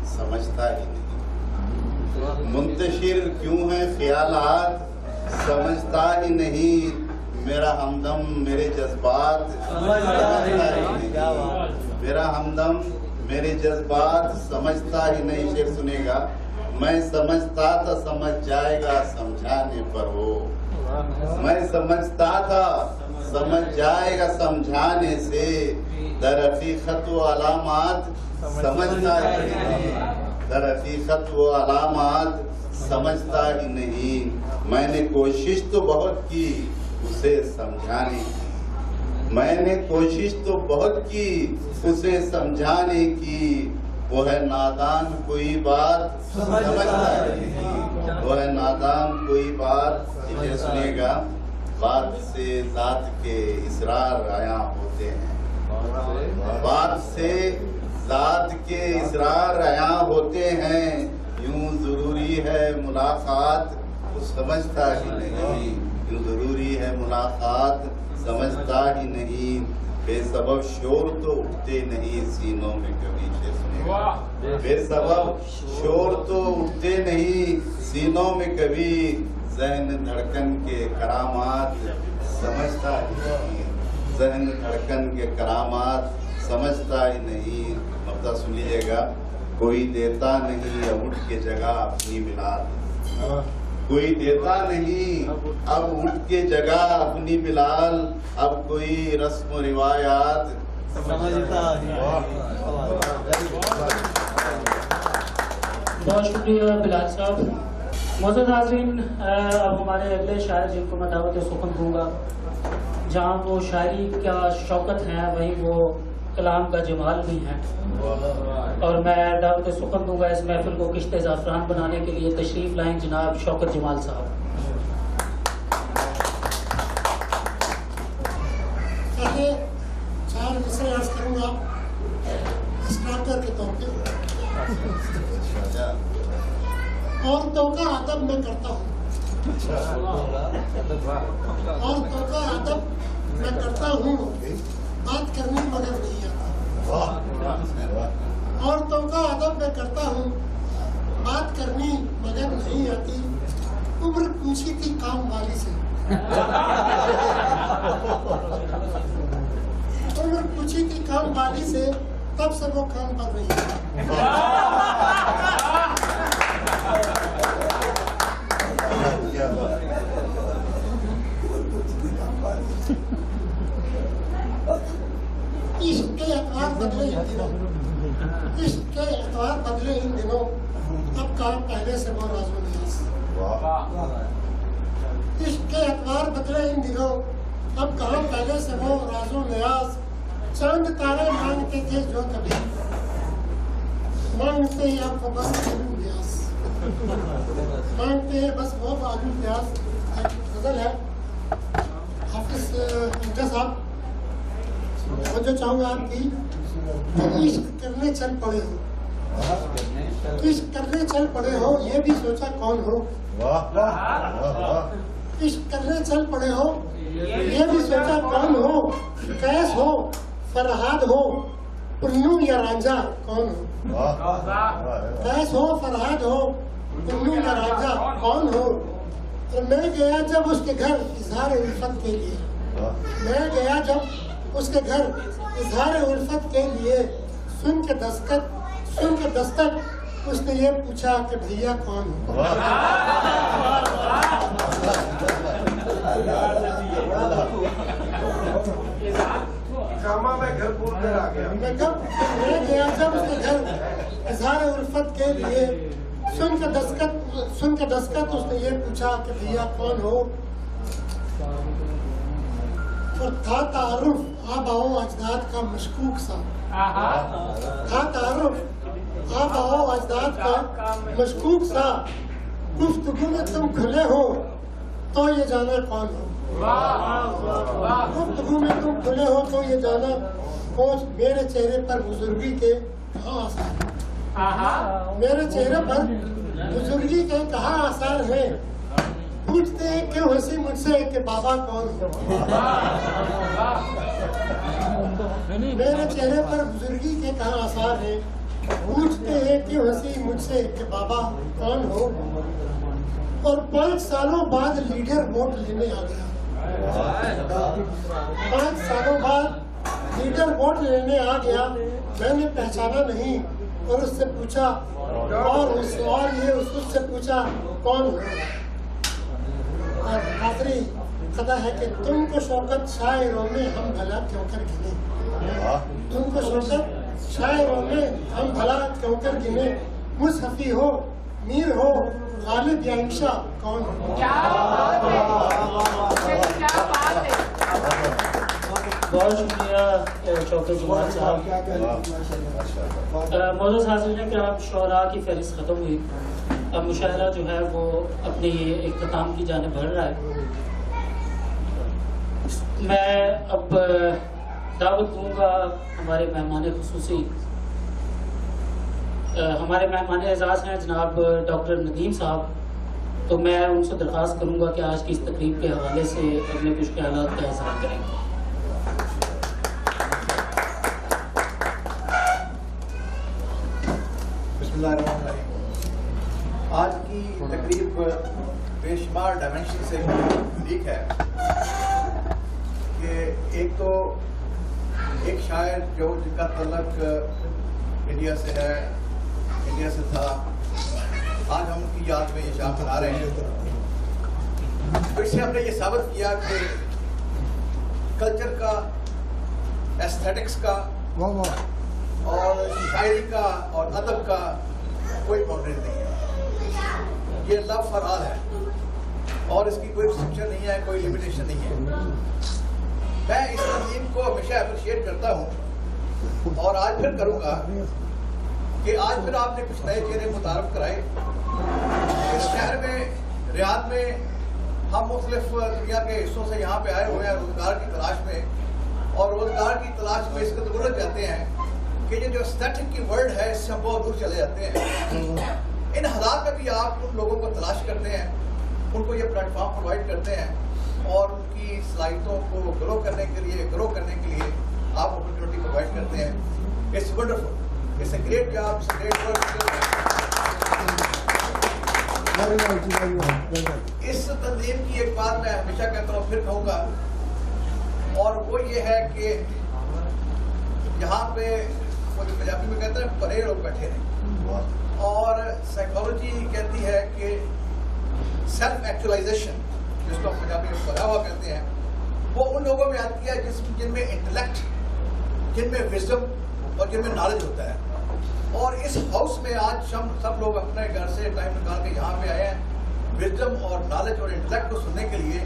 समझता ही नहीं, मुंतशिर क्यों है ख्यालात समझता ही नहीं, मेरा हमदम मेरे जज्बात समझता ही नहीं, मेरा हमदम मेरे जज्बात समझता ही नहीं। शेर सुनेगा, मैं समझता था समझ जाएगा समझाने पर वो, मैं समझता था समझ जाएगा समझाने से, दर हकीकत वो अलामात समझता ही नहीं, दर हकीकत वो अलामात समझता ही नहीं। मैंने कोशिश तो बहुत की उसे समझाने की, मैंने कोशिश तो बहुत की उसे समझाने की, वो है नादान कोई बात समझता नहीं, वो है नादान कोई बात। ये सुनिएगा, बात से जात के इसरार आया होते हैं, बात से जात के इसरार आया होते हैं, यूं जरूरी है मुलाकात वो समझता ही नहीं, यूं जरूरी है मुलाकात समझता ही नहीं, बेसबब शोर तो उठते नहीं सीनों में कभी। बेसबब शोर तो उठते नहीं सीनों में कभी, जहन धड़कन के करामात समझता ही नहीं, जहन धड़कन के करामात समझता ही नहीं। मबदा सुन लीजिएगा, कोई देता नहीं अब उठ के जगह अपनी बिलाल, कोई देता नहीं अब उठ के जगह अपनी बिलाल, अब कोई रस्म रिवायात समझता है। बहुत शुक्रिया बिलाल साहब। मौजूद हाज़रीन, अब हमारे अगले शायर जिनको मैं दावत सुखन दूंगा, जहाँ वो शायरी का शौकत है वहीं वो कलाम का जमाल भी है, और मैं दावत सुखन दूंगा इस महफिल को किश्ते ज़ाफ़रान बनाने के लिए तशरीफ लाएं जनाब शौकत जमाल साहब। चार मिसरे अर्ज करूंगा स्टार्टर के तौर पे। औरतों का अदब मैं करता हूँ, औरतों का अदब मैं करता हूँ, बात करनी मगर नहीं आता। औरतों का अदब मैं करता हूँ, बात करनी मगर नहीं आती। उम्र पूछी थी काम वाली से, उम्र पूछी थी काम वाली से, तब से वो काम पर रही है। इश्क के एतवार बदले इन दिनों, इश्क के एतवार बदले इन दिनों, अब कहाँ पहले से वो राजो नियाज। इश्क के एतवार बदले इन दिनों, अब कहाँ पहले से वो राजो नियाज। चांद तारे मांगते थे जो कभी, मांगते ही आपको बस आलू प्याज, मांगते हैं बस वो आलू प्याज। गजल है हाफिज इंटर साहब, और जो चाहूंगा आपकी, इश्क करने चल पड़े हो, इश्क करने चल पड़े हो, ये भी सोचा कौन हो। इश्क करने चल पड़े हो, ये भी सोचा कौन हो। कैस हो, फरहाद हो, उन्नू या रांझा कौन हो। कैस हो, फरहाद हो, उन्नू या रांझा कौन हो। और मैं गया जब उसके घर इजहार उल्फत के लिए, मैं गया जब उसके घर इजहार उल्फत के लिए, सुन के दस्तक उसने ये पूछा कि भैया कौन हो। मैं गया जब उसके घर इजहार उल्फत के लिए, सुन के दस्तक उसने ये पूछा कि भैया कौन हो। और था तारुफ आबाओ अजदाद का मशकूक सा, था तारुफ आबाओ अजदाद का मशकूक सा। गुफ्तगू में तुम खुले हो तो ये जाना कौन हो। गुफ्तगू में तुम खुले हो तो ये जाना कौन। मेरे चेहरे पर बुजुर्गी के कहाँ आसार, मेरे चेहरे पर बुजुर्गी के कहाँ आसार है। पूछते हैं क्यों हंसी मुझसे कि बाबा कौन हो। मेरे चेहरे पर बुजुर्गी के कहाँ आसार है। पूछते हैं क्यों हंसी मुझसे कि बाबा कौन हो। और 5 सालों बाद लीडर वोट लेने आ गया। 5 सालों बाद लीडर वोट लेने आ गया। मैंने पहचाना नहीं और उससे पूछा, और ये उससे पूछा कौन हो। और आखिरी कथा है कि तुमको शौकत शायरों में हम भला क्यों कर गिने, तुमको शौकत शायरों में हम भला क्यों कर गिने। मुसहफी हो, मीर हो, गालिब या इंशा कौन हो। बहुत शुक्रिया शौकत जुमान साहब। मौजूद हाजिर है कि अब शोरा की फहरिस्त ख़त्म हुई, अब मुशायरा जो है वो अपने इख्तिताम की जानिब बढ़ रहा है। मैं अब दावत दूंगा हमारे मेहमान खुसूसी, हमारे मेहमान एजाज़ हैं जनाब डॉक्टर नदीम साहब। तो मैं उनसे दरख्वास्त करूंगा कि आज की इस तकरीब के हवाले से अपने कुछ ख्यालात का इज़हार करेंगे। आज की तकरीब बेशुमार डायमेंशन से यूनिक है कि एक शायर जो जिनका तल्लक इंडिया से है, इंडिया से था, आज हम उनकी याद में ये शाम मना रहे हैं। तो इससे हमने ये साबित किया कि कल्चर का, एस्थेटिक्स का और शायरी का और अदब का कोई बाउंड्री नहीं है। ये लव फॉर ऑल है और इसकी कोई रिस्ट्रिक्शन नहीं है, कोई लिमिटेशन नहीं है। मैं इस तंजीम को हमेशा अप्रिशिएट करता हूँ और आज फिर करूँगा कि आज फिर आपने कुछ नए चेहरे मुतारफ कराए। इस शहर में, रियाद में हम मुख्तलिफ दुनिया के हिस्सों से यहाँ पे आए हुए हैं रोजगार की तलाश में, और रोजगार की तलाश में इसको जरूरत जाते हैं कि ये जो स्टैटिक की वर्ल्ड है इससे हम बहुत दूर चले जाते हैं। इन हालात में भी आप उन लोगों को तलाश करते हैं, उनको ये प्लेटफॉर्म प्रोवाइड करते हैं और उनकी सलाहियतों को ग्रो करने के लिए आप अपॉर्चुनिटी प्रोवाइड करते हैं। It's wonderful, it's a great job, it's a great work. इस तंजीम की एक बात मैं हमेशा कहता हूँ, फिर कहूँगा, और वो ये है कि यहाँ पे वो जो पंजाबी में कहते हैं परे लोग बैठे हैं, और साइकोलॉजी कहती है कि सेल्फ एक्चुअलाइजेशन, जिसको हम पंजाबी में परा हुआ कहते हैं, वो उन लोगों में आती है जिनमें इंटेलेक्ट जिनमें विजडम और जिनमें नॉलेज होता है। और इस हाउस में आज हम सब लोग अपने घर से टाइम निकाल के यहाँ पे आए हैं विजडम और नॉलेज और इंटेलेक्ट को सुनने के लिए।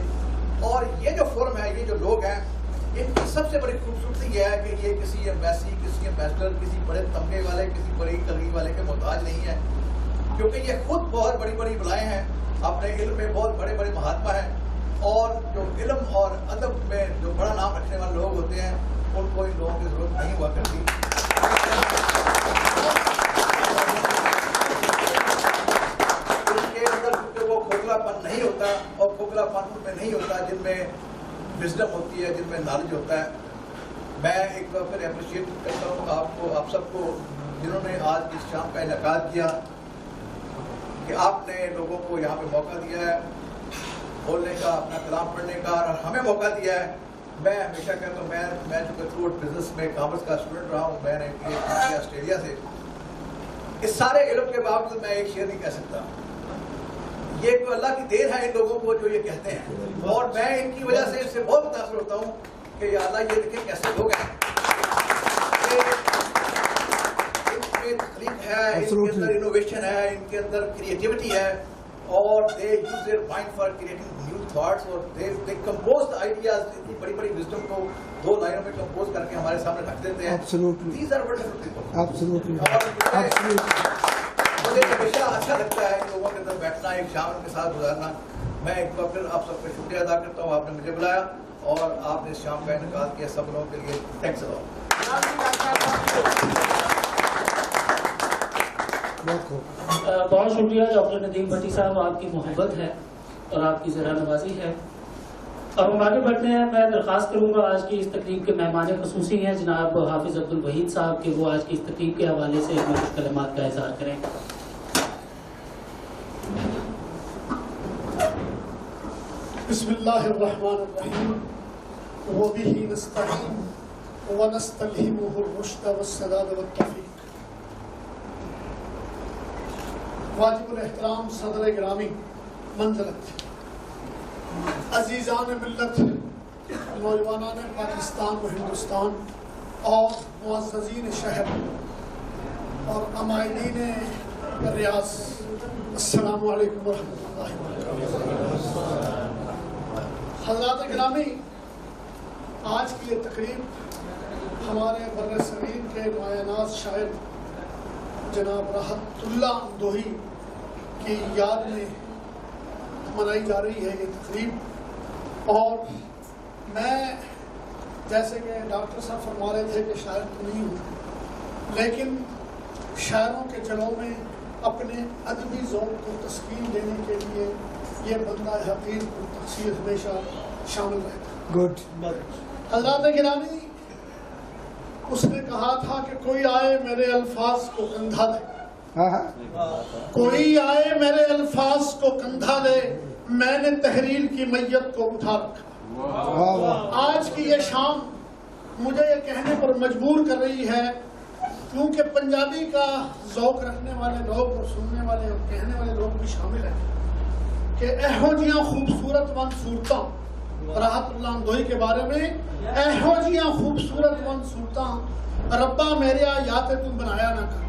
और ये जो फोरम है, ये जो लोग हैं, इनकी सबसे बड़ी खूबसूरती यह है कि ये किसी एम्बेसी, किसी एम्बेसडर, किसी बड़े तमगे वाले, किसी बड़ी कलगी वाले के मोहताज नहीं है, क्योंकि ये खुद बहुत बड़ी बड़ी बुलाए हैं, अपने इल्म में बहुत बड़े बड़े महात्मा हैं। और जो इल्म और अदब में जो बड़ा नाम रखने वाले लोग होते हैं, उनको इन लोगों की जरूरत नहीं हुआ करती। उनके अंदर वो खोखलापन नहीं होता, और खोखलापन उनमें नहीं होता जिनमें विजडम होती है, जिनमें नॉलेज होता है। मैं एक बार फिर अप्रिशिएट करता हूँ आपको, आप सबको, जिन्होंने आज इस शाम का इनेकाद किया, कि आपने लोगों को यहाँ पे मौका दिया है बोलने का, अपना कलाम पढ़ने का, और हमें मौका दिया है। मैं हमेशा कहता हूँ, मैं जो थ्रू बिजनेस में कॉमर्स का स्टूडेंट रहा हूँ, मैंने किया ऑस्ट्रेलिया से, इस सारे इल्म के बावजूद मैं एक शेर नहीं कह सकता। ये तो अल्लाह की देन है इन लोगों को जो ये कहते हैं, और मैं इनकी वजह से इससे बहुत मुतासर होता हूँ कि या अल्लाह ये देखें कैसे लोग हैं, इनमें तकलीफ है, इनके अंदर इनोवेशन है, इनके अंदर क्रिएटिविटी है, और they use their mind for creating new thoughts, और दे कंपोज द आइडियाज, इतनी बड़ी बड़ी विजडम को 2 लाइनों में कंपोज करके हमारे सामने रख देते हैं। These are wonderful people. मुझे हमेशा अच्छा लगता है इन लोगों के अंदर बैठना, एक शाम उनके साथ गुजारना। मैं एक बार फिर आप सबका शुक्रिया अदा करता हूँ, आपने मुझे बुलाया और आपने इस शाम का इनेकाद किया। सब लोगों के लिए थैंक्स अ लॉट। बहुत शुक्रिया डॉक्टर नदीम भट्टी साहब, आपकी मोहब्बत है और आपकी ज़रा नवाजी है। अब हम आगे बढ़ते हैं। मैं दरख्वास्त करूँगा आज की इस तकरीब के मेहमान खुसूसी हैं जनाब हाफिज अब्दुल वहीद साहब के, वो आज की इस तकरीब के हवाले से अपने कुछ कलमात का इज़हार करें। बिस्मिल्लाहिर्रहमानिर्रहीम व बिही नस्तईन व नस्तल्हिमुहुर रुश्द वस्सदाद वत्तौफीक। वाजिबुल एहतराम सदर ग्रामी मंज़िलत, अजीज़ान मिल्लत, नौजवानान पाकिस्तान व हिंदुस्तान और मुअज़्ज़ज़ीन शहर और अमाइदीन रियाज़, अस्सलामु अलैकुम व रहमतुल्लाहि व बरकातुहू। हज़रात गिरामी, आज की ये तकरीब हमारे बर्र-ए-ज़मीन के मायानाज़ शायर जनाब राहतुल्लाह अंदोही की याद में मनाई जा रही है ये तकरीब। और मैं, जैसे कि डॉक्टर साहब फरमा रहे थे कि शायर तो नहीं हूँ, लेकिन शायरों के जलों में अपने अदबी ज़ौक़ को तस्कीन देने के लिए ये बंदा हक़ीर को तक़सीर हमेशा शामिल रहता। गुड। हज़रात गिरामी, उसने कहा था कि कोई आए मेरे अल्फाज को कंधा दे, कोई आए मेरे अल्फाज को कंधा दे, मैंने तहरीर की मैयत को उठा रखा। आज की ये शाम मुझे ये कहने पर मजबूर कर रही है, क्योंकि पंजाबी का ज़ौक़ रखने वाले लोग और सुनने वाले और कहने वाले लोग भी शामिल हैं, कि एहो जियां खूबसूरत वन सूरतां राहतुल्लाह अंदोही के बारे में, एहो जियां खूबसूरत वन सूरतां रब्बा मेरे याते तू बनाया ना कर,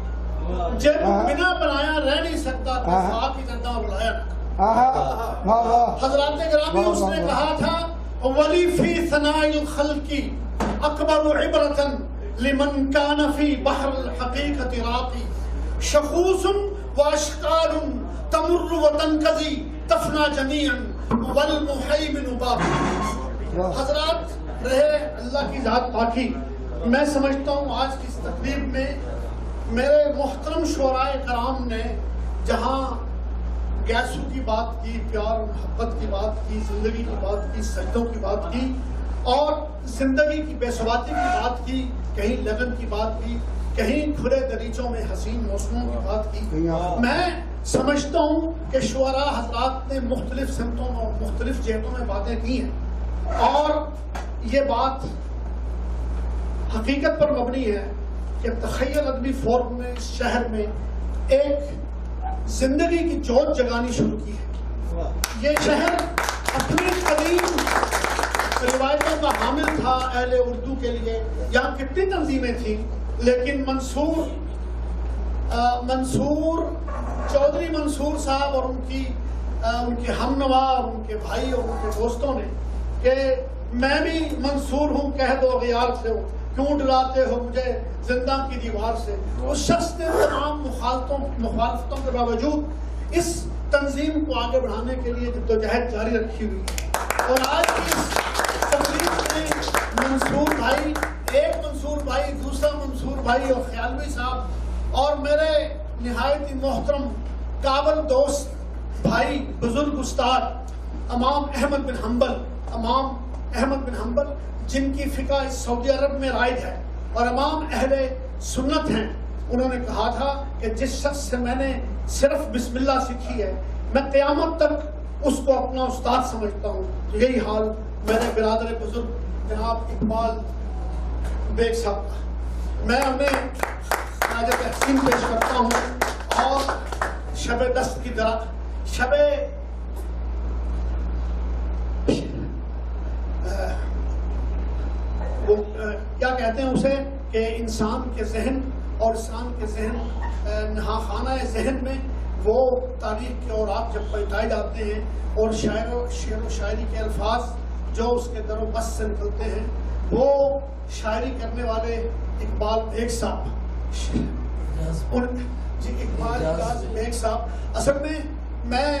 जे तू बिना बनाया रह नहीं सकता तो साथ ही जद्दा बुलाया ना कर। हज़रात गिरामी, उसने कहा था वली फी सनाइल खल्की अकबर इबरतन लिमन कान फी बहर हकीकत राक़ी, शखूसुन व अशकारुन तमुर्रु व तनकज़ी तफना जमीअन वल मुहैमिन बाक़ी। हज़रात, रहे अल्लाह की ज़ात बाकी। मैं समझता हूँ आज की इस तकरीब में मेरे मोहतरम शोराए कराम ने जहाँ गैसू की बात की, प्यार मोहब्बत की बात की, जिंदगी की बात की, सजदों की बात की, और जिंदगी की बेसवाती की बात की, कहीं लगन की बात की, कहीं खुले दरीचों में हसीन मौसमों की बात की। मैं समझता हूँ कि शुअरा हज़रात ने मुख्तलिफ सिमतों में और मुख्तलिफ जहतों में बातें की हैं, और ये बात हकीकत पर मबनी है कि तख़य्युल अदबी फोरम ने इस शहर में एक जिंदगी की जोत जगानी शुरू की है। ये शहर अपनी कदीम रिवायतों का हामिल था अहले उर्दू के लिए। यहाँ कितनी तंजीमें थी, लेकिन चौधरी मंसूर साहब और उनके हमनवा और उनके भाई और उनके दोस्तों ने कि मैं भी मंसूर हूँ, कह दो अगयार से हो, क्यों डराते हो मुझे जिंदा की दीवार से। उस शख्स ने तमाम मुखालफतों के बावजूद इस तंजीम को आगे बढ़ाने के लिए जद्दोजहद जारी रखी हुई है। और आज की इस तकरीब में मंसूर भाई, एक मंसूर भाई, दूसरा मंसूर भाई और ख्यालवी साहब और मेरे निहायत ही मोहतरम काबल दोस्त भाई बुजुर्ग उस्ताद इमाम अहमद बिन हम्बल जिनकी फिका इस सऊदी अरब में राइज है और इमाम अहले सुन्नत हैं, उन्होंने कहा था कि जिस शख्स से मैंने सिर्फ बिस्मिल्लाह सीखी है मैं क़यामत तक उसको अपना उस्ताद समझता हूँ। तो यही हाल मेरे बिरादर बुजुर्ग जनाब इकबाल बेग साहब का। मैं उन्हें ताज तहसीन पेश करता हूँ और शब दस्त की क्या कहते हैं उसे कि इंसान के जहन और इंसान के जहन नहाखाना जहन में वो तारीख के और आप जब पलटाए जाते हैं और शेर व शायरी के अल्फाज जो उसके दरो बस से निकलते हैं, वो शायरी करने वाले इकबाल बेग साहब बेग साहब, असल में मैं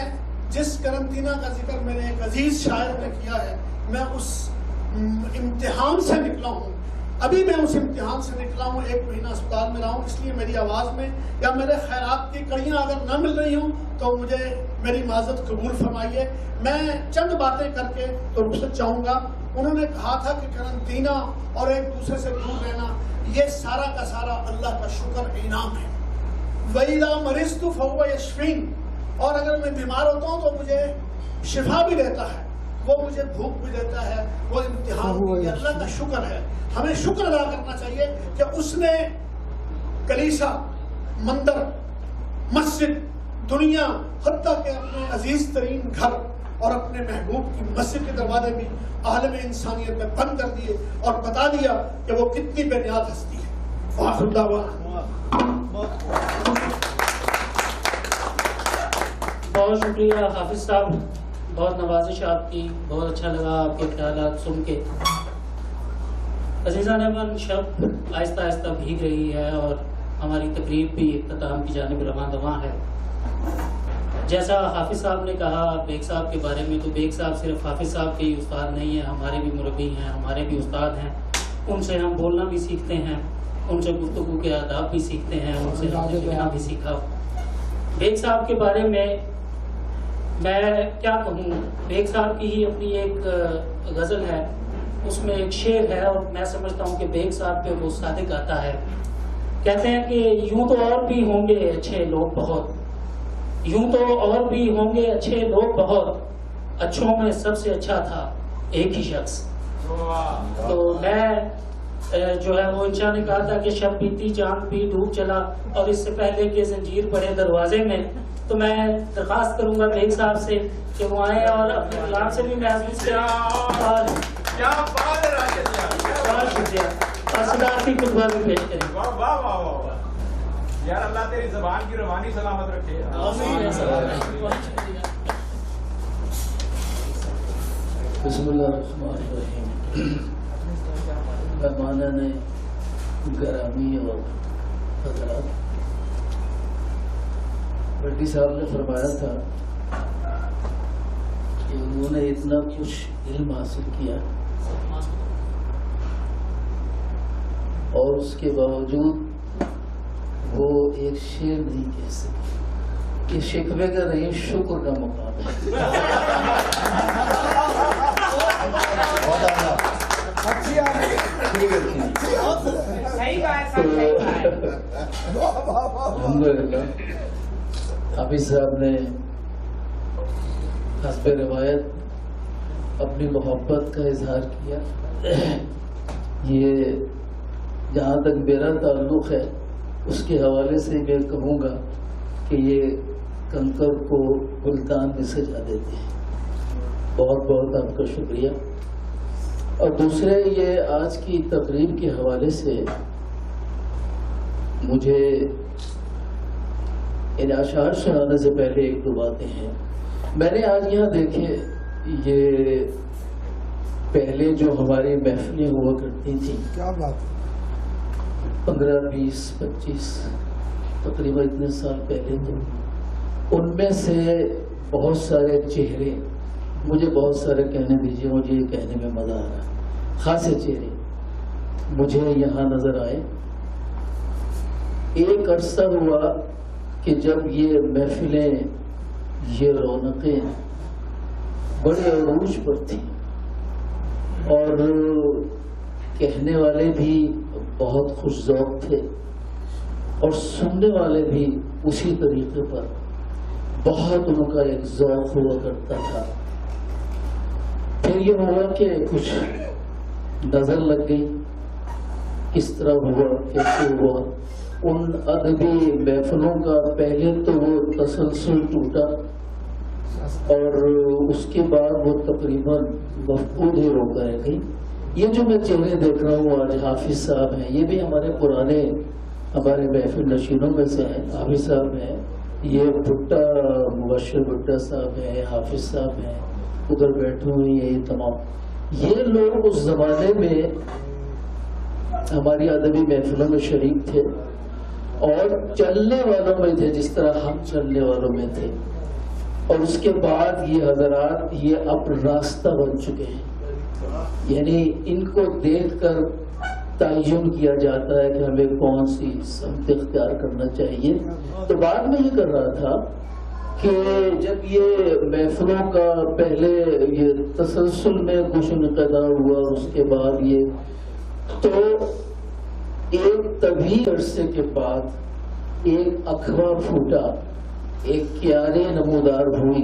जिस करंटीना का जिक्र मेरे एक अजीज शायर ने किया है, मैं उस इम्तिहान से निकला हूँ। अभी मैं उस इम्तिहान से निकला हूँ, 1 महीना अस्पताल में रहा हूँ, इसलिए मेरी आवाज़ में या मेरे खैरात की कड़ियाँ अगर न मिल रही हूँ तो मुझे मेरी माजरत कबूल फरमाइए। मैं चंद बातें करके तो रुखसत चाहूँगा। उन्होंने कहा था कि करंटीना और एक दूसरे से दूर रहना ये सारा का सारा अल्लाह का शुक्र इनाम है। वईदा मरिज़्तु फहुव यशफीन, और अगर मैं बीमार होता हूँ तो मुझे शिफा भी देता है, वो मुझे भूख भी देता है, वो इम्तिहान भी, अल्लाह का शुक्र है। हमें शुक्र अदा करना चाहिए कि उसने कलीसा, मंदिर, मस्जिद, दुनिया, हत्ता के अपने अजीज तरीन घर और अपने महबूब की मस्जिद के दरवाजे भी आलम इंसानियत में बंद कर दिए और बता दिया कि वो कितनी बेनियाद हस्ती है। बहुत शुक्रिया हाफिज साहब, बहुत नवाजिश आपकी, बहुत अच्छा लगा आपके ख्यालात सुन के। अजीज़ान अमन, शब आहिस्ता आहिस्ता भीग रही है और हमारी तकरीब भी इख्तिताम की जानिब रवां दवां है। जैसा हाफिज साहब ने कहा बेग साहब के बारे में, तो बेग साहब सिर्फ हाफिज साहब के ही उस्ताद नहीं हैं, हमारे भी मुरब्बी हैं, हमारे भी उस्ताद हैं। उनसे हम बोलना भी सीखते हैं, उनसे गुफ्तगू के आदाब भी सीखते हैं, उनसे हमने लिखना भी सीखा। बेग साहब के बारे में मैं क्या कहूँ, बेग साहब की ही अपनी एक गज़ल है, उसमें एक शेर है और मैं समझता हूँ कि बेग साहब पे वो सादिक आता है। कहते हैं कि यूं तो और भी होंगे अच्छे लोग बहुत, यूं तो और भी होंगे अच्छे लोग बहुत, अच्छों में सबसे अच्छा था एक ही शख्स। तो मैं जो है वो इंशाअल्लाह ने कहा था कि शब बीती चांद भी डूब चला, और इससे पहले के जंजीर पड़े दरवाजे में। तो मैं दरख्वास्त करूंगा बेग साहब से कि वो आए और अपने गुलाम से भी महसूस करें और क्या बात है राजेश, बहुत शुक्रिया और सदारती खुतबा भी पेश करें। वाह वाह वाह वाह यार, अल्लाह तेरी ज़बान की रवानी सलामत रखे। मेहमानाने गरामी और हज़रात, भट्टी साहब ने फरमाया था कि उन्होंने इतना कुछ इल्म हासिल किया और उसके बावजूद वो एक शेर नहीं कह सके। ये शिकवे का नहीं, शुक्र का मुकाम है। हाफिज साहब ने हस्बे रिवायत अपनी मोहब्बत का इजहार किया। ये जहाँ तक मेरा ताल्लुक़ है उसके हवाले से मैं कहूँगा कि ये कंकर को गुलदान में सजा देते हैं। बहुत बहुत आपका शुक्रिया। और दूसरे ये आज की तकरीब के हवाले से मुझे इन अशार सुनाने से पहले एक दो बातें हैं। मैंने आज यहाँ देखे ये पहले जो हमारी महफिलें हुआ करती थी, क्या बात, 15, 20, 25 तकरीबन इतने साल पहले, तो उनमें से बहुत सारे चेहरे, मुझे बहुत सारे कहने दीजिए, मुझे ये कहने में मजा आ रहा है, खासे चेहरे मुझे यहाँ नजर आए। एक अरसा हुआ कि जब ये महफिलें, ये रौनकें बड़े अरूज पर थी और कहने वाले भी बहुत खुशजौक थे और सुनने वाले भी उसी तरीके पर बहुत उनका एक ज़ौक़ हुआ करता था। फिर ये हुआ कि कुछ नजर लग गई, किस तरह हुआ, कैसे हुआ। उन अदबी महफिलों का पहले तो वो तसलसल टूटा और उसके बाद वो तकरीबन मफकूद ही रोका रह गई। ये जो मैं चेहरे देख रहा हूँ आज, हाफिज साहब हैं, ये भी हमारे पुराने, हमारे महफिल नशीनों में से हैं। हाफिज साहब हैं, ये भुट्टा, मुबश्शिर भुट्टा साहब हैं, हाफिज साहब हैं, उधर बैठे हुए हैं, ये तमाम ये लोग उस जमाने में हमारी अदबी महफिलों में शरीक थे और चलने वालों में थे, जिस तरह हम चलने वालों में थे। और उसके बाद ये हजरात ये अब रास्ता बन चुके हैं, यानी इनको देखकर तयन किया जाता है कि हमें कौन सी समत इख्तियार करना चाहिए। तो बाद में ये कर रहा था कि जब ये महफिलों का पहले ये तसलसल में कुछ इनक़दा हुआ, उसके बाद ये तो एक तभी अरसे के बाद एक अखवा फूटा, एक क्यारे नमूदार हुई,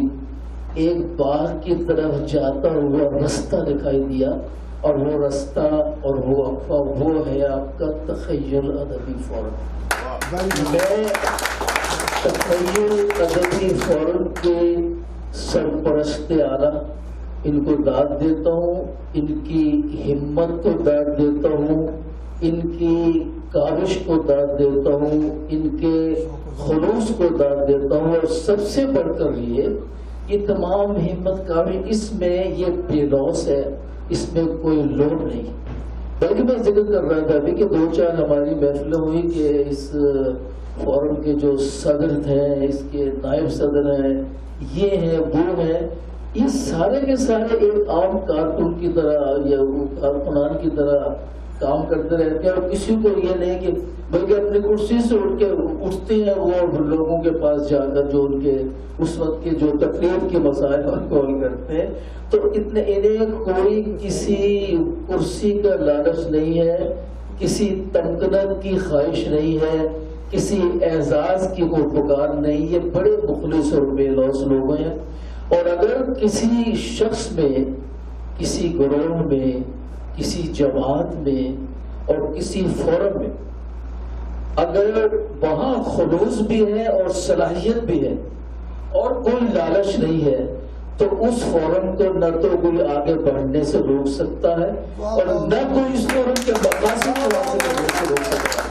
एक बाग की तरफ जाता हुआ रास्ता दिखाई दिया और वो रास्ता और वो अखवा वो है आपका तख़य्युल अदबी फोरम। मैं तख़य्युल अदबी फोरम के सरपरस्त आला इनको दाद देता हूँ, इनकी हिम्मत को दाद देता हूँ, इनकी काविश को दाद देता हूँ, इनके खुलूस को दाद देता हूँ। और सबसे बढ़कर ये तमाम हिम्मत काविश, इसमें ये बेलौस है, इसमें कोई लोड नहीं। बल्कि मैं जिक्र कर रहा था अभी कि 2-4 हमारी महफिलें हुई कि इस फोरम के जो सदर थे, इसके नायब सदर हैं, ये हैं, वो हैं, ये सारे के सारे एक आम कारकुन की तरह या कारकुनान की तरह काम करते रहते हैं और किसी को ये नहीं कि बल्कि अपनी कुर्सी से उठते हैं वो लोगों के पास जाकर जो उनके उस वक्त के जो तकलीफ के मसाइल उनको हल करते हैं। तो इतने इन्हें कोई किसी कुर्सी का लालच नहीं है, किसी तमकनत की ख्वाहिश नहीं है, किसी एजाज की कोई पुकार नहीं। ये बड़े मुखलिस और बेलौस लोग हैं। और अगर किसी शख्स में, किसी ग्रोह में, किसी जमात में और किसी फोरम में अगर वहाँ खुलूस भी है और सलाहियत भी है और कोई लालच नहीं है, तो उस फोरम को न तो कोई आगे बढ़ने से रोक सकता है और न कोई इस फोरम के मकासद को हासिल करने से रोक सकता है।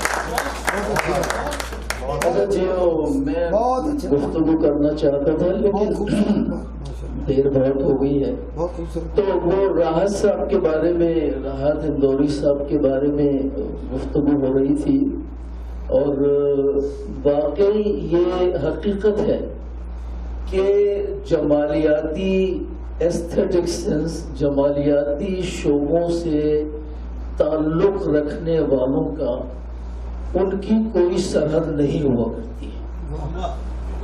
जो मैं गुफ्तगू करना चाहता था लेकिन देर बहुत हो गई है, तो वो राहत साहब के बारे में, राहत इंदौरी साहब के बारे में गुफ्तगू हो रही थी और वाकई ये हकीकत है कि जमालियाती एस्थेटिक सेंस, जमालियाती शोबों से ताल्लुक रखने वालों का उनकी कोई सरहद नहीं हुआ करती है,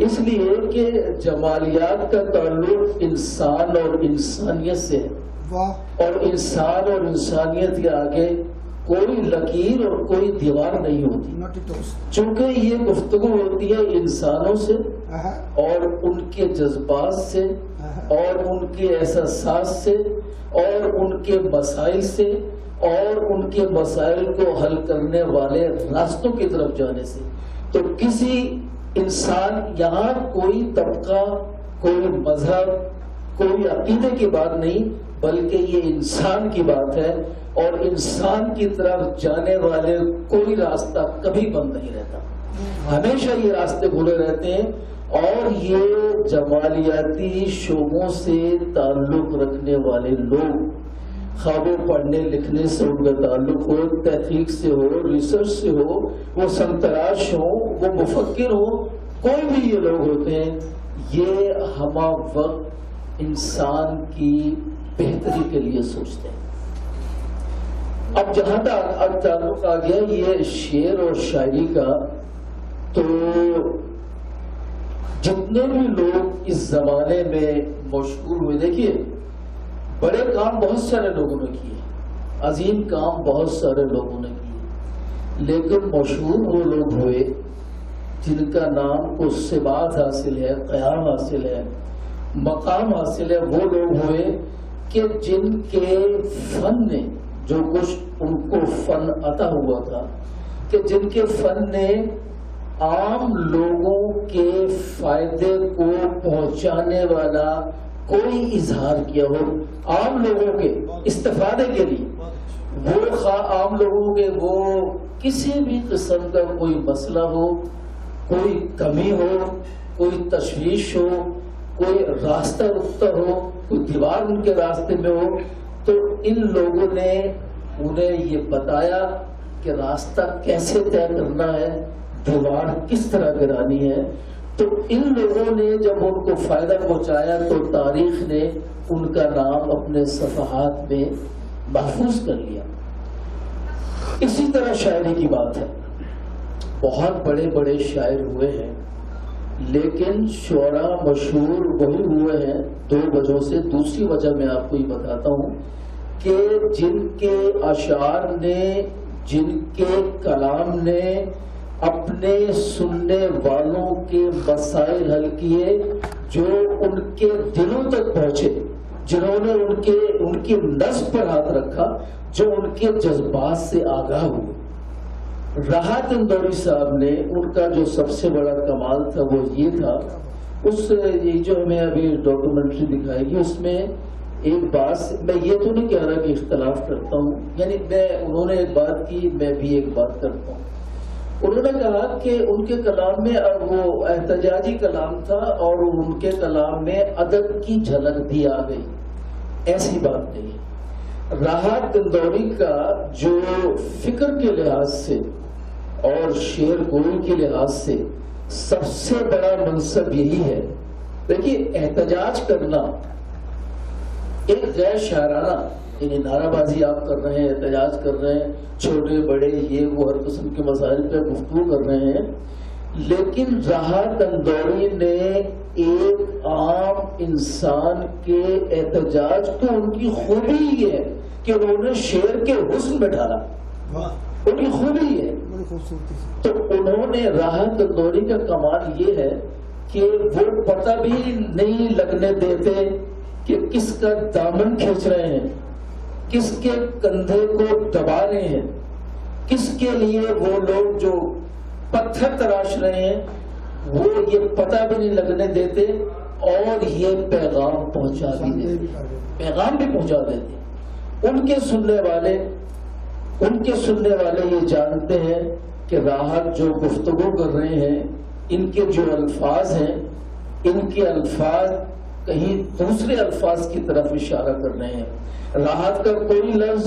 इसलिए कि जमालियात का ताल्लुक इंसान और इंसानियत से है और इंसान और इंसानियत के आगे कोई लकीर और कोई दीवार नहीं होती। चूंकि ये गुफ्तगू होती है इंसानों से और उनके जज्बात से और उनके एहसासात से और उनके मसाइल से और उनके मसाइल को हल करने वाले रास्तों की तरफ जाने से, तो किसी इंसान, यहाँ कोई तबका, कोई मजहब, कोई अकीदे की बात नहीं, बल्कि ये इंसान की बात है, और इंसान की तरफ जाने वाले कोई रास्ता कभी बंद नहीं रहता, हमेशा ये रास्ते खुले रहते हैं। और ये जमालियाती शोबों से ताल्लुक रखने वाले लोग, ख्वाबों पढ़ने लिखने से उनका ताल्लुक हो, तहकीक से हो, रिसर्च से हो, वो संतराश हो, वो मुफक्किर हो, कोई भी ये लोग होते हैं, ये हमा वक्त इंसान की बेहतरी के लिए सोचते हैं। अब जहां तक अब ताल्लुक आ गया ये शेर और शायरी का, तो जितने भी लोग इस जमाने में मशहूर हुए, देखिए बड़े काम बहुत सारे लोगों ने किए, अजीम काम बहुत सारे लोगों ने किए, लेकिन मशहूर वो लोग हुए जिनका नाम को सिबात हासिल है, क़याम हासिल है, मकाम हासिल है। वो लोग हुए कि जिनके फन ने, जो कुछ उनको फन अता हुआ था, कि जिनके फन ने आम लोगों के फायदे को पहुंचाने वाला कोई इजहार किया हो, आम लोगों के इस्तेफादे के लिए, वो आम लोगों के वो किसी भी किस्म का कोई मसला हो, कोई कमी हो, कोई तशवीश हो, कोई रास्ता रुकता हो, कोई दीवार उनके रास्ते में हो, तो इन लोगों ने उन्हें ये बताया कि रास्ता कैसे तय करना है, दीवार किस तरह गिरानी है। तो इन लोगों ने जब उनको फायदा पहुंचाया तो तारीख ने उनका नाम अपने सफ़हात में महफूज कर लिया। इसी तरह शायरी की बात है, बहुत बड़े बड़े शायर हुए हैं, लेकिन शुअरा मशहूर वही हुए हैं दो वजहों से। दूसरी वजह मैं आपको ये बताता हूँ कि जिनके अशार ने, जिनके कलाम ने अपने सुनने वालों के मसाइल हल किए, जो उनके दिलों तक पहुंचे, जिन्होंने उनकी नस्ब पर हाथ रखा, जो उनके जज्बात से आगाह हुए। राहत इंदौरी साहब ने, उनका जो सबसे बड़ा कमाल था वो ये था, ये जो हमें अभी डॉक्यूमेंट्री दिखाएगी उसमें एक बात, मैं ये तो नहीं कह रहा कि इख्तलाफ करता हूँ, यानी उन्होंने एक बात की, मैं भी एक बात करता हूँ। उन्होंने कहा कि उनके कलाम में, अब वो एहतजाजी कलाम था और उनके कलाम में अदब की झलक भी आ गई, ऐसी बात नहीं। राहत इंदौरी का जो फिक्र के लिहाज से और शेर गोई के लिहाज से सबसे बड़ा मनसब यही है। देखिए, एहतजाज करना एक गैर शायराना, यानी नाराबाजी आप कर रहे हैं, एहतजाज कर रहे हैं, छोटे बड़े ये वो हर किस्म के मसाइल पर गुफ्तगू कर रहे हैं, लेकिन राहत इंदौरी ने एक आम इंसान के एहतजाज को, उनकी खूबी ये है कि उन्होंने शेर के हुस्न में ढाला, उनकी खूबी है। तो उन्होंने, राहत इंदौरी का कमाल ये है कि वो पता भी नहीं लगने देते कि किसका दामन खींच रहे हैं, किसके कंधे को दबा रहे हैं, किसके लिए वो लोग जो पत्थर तराश रहे हैं, वो ये पता भी नहीं लगने देते और ये पैगाम पहुंचा भी देते, पैगाम भी पहुंचा देते। उनके सुनने वाले ये जानते हैं कि राहत जो गुफ्तगू कर रहे हैं, इनके जो अल्फाज हैं, इनके अल्फाज कहीं दूसरे अल्फाज की तरफ इशारा कर रहे हैं। राहत का कोई लफ्ज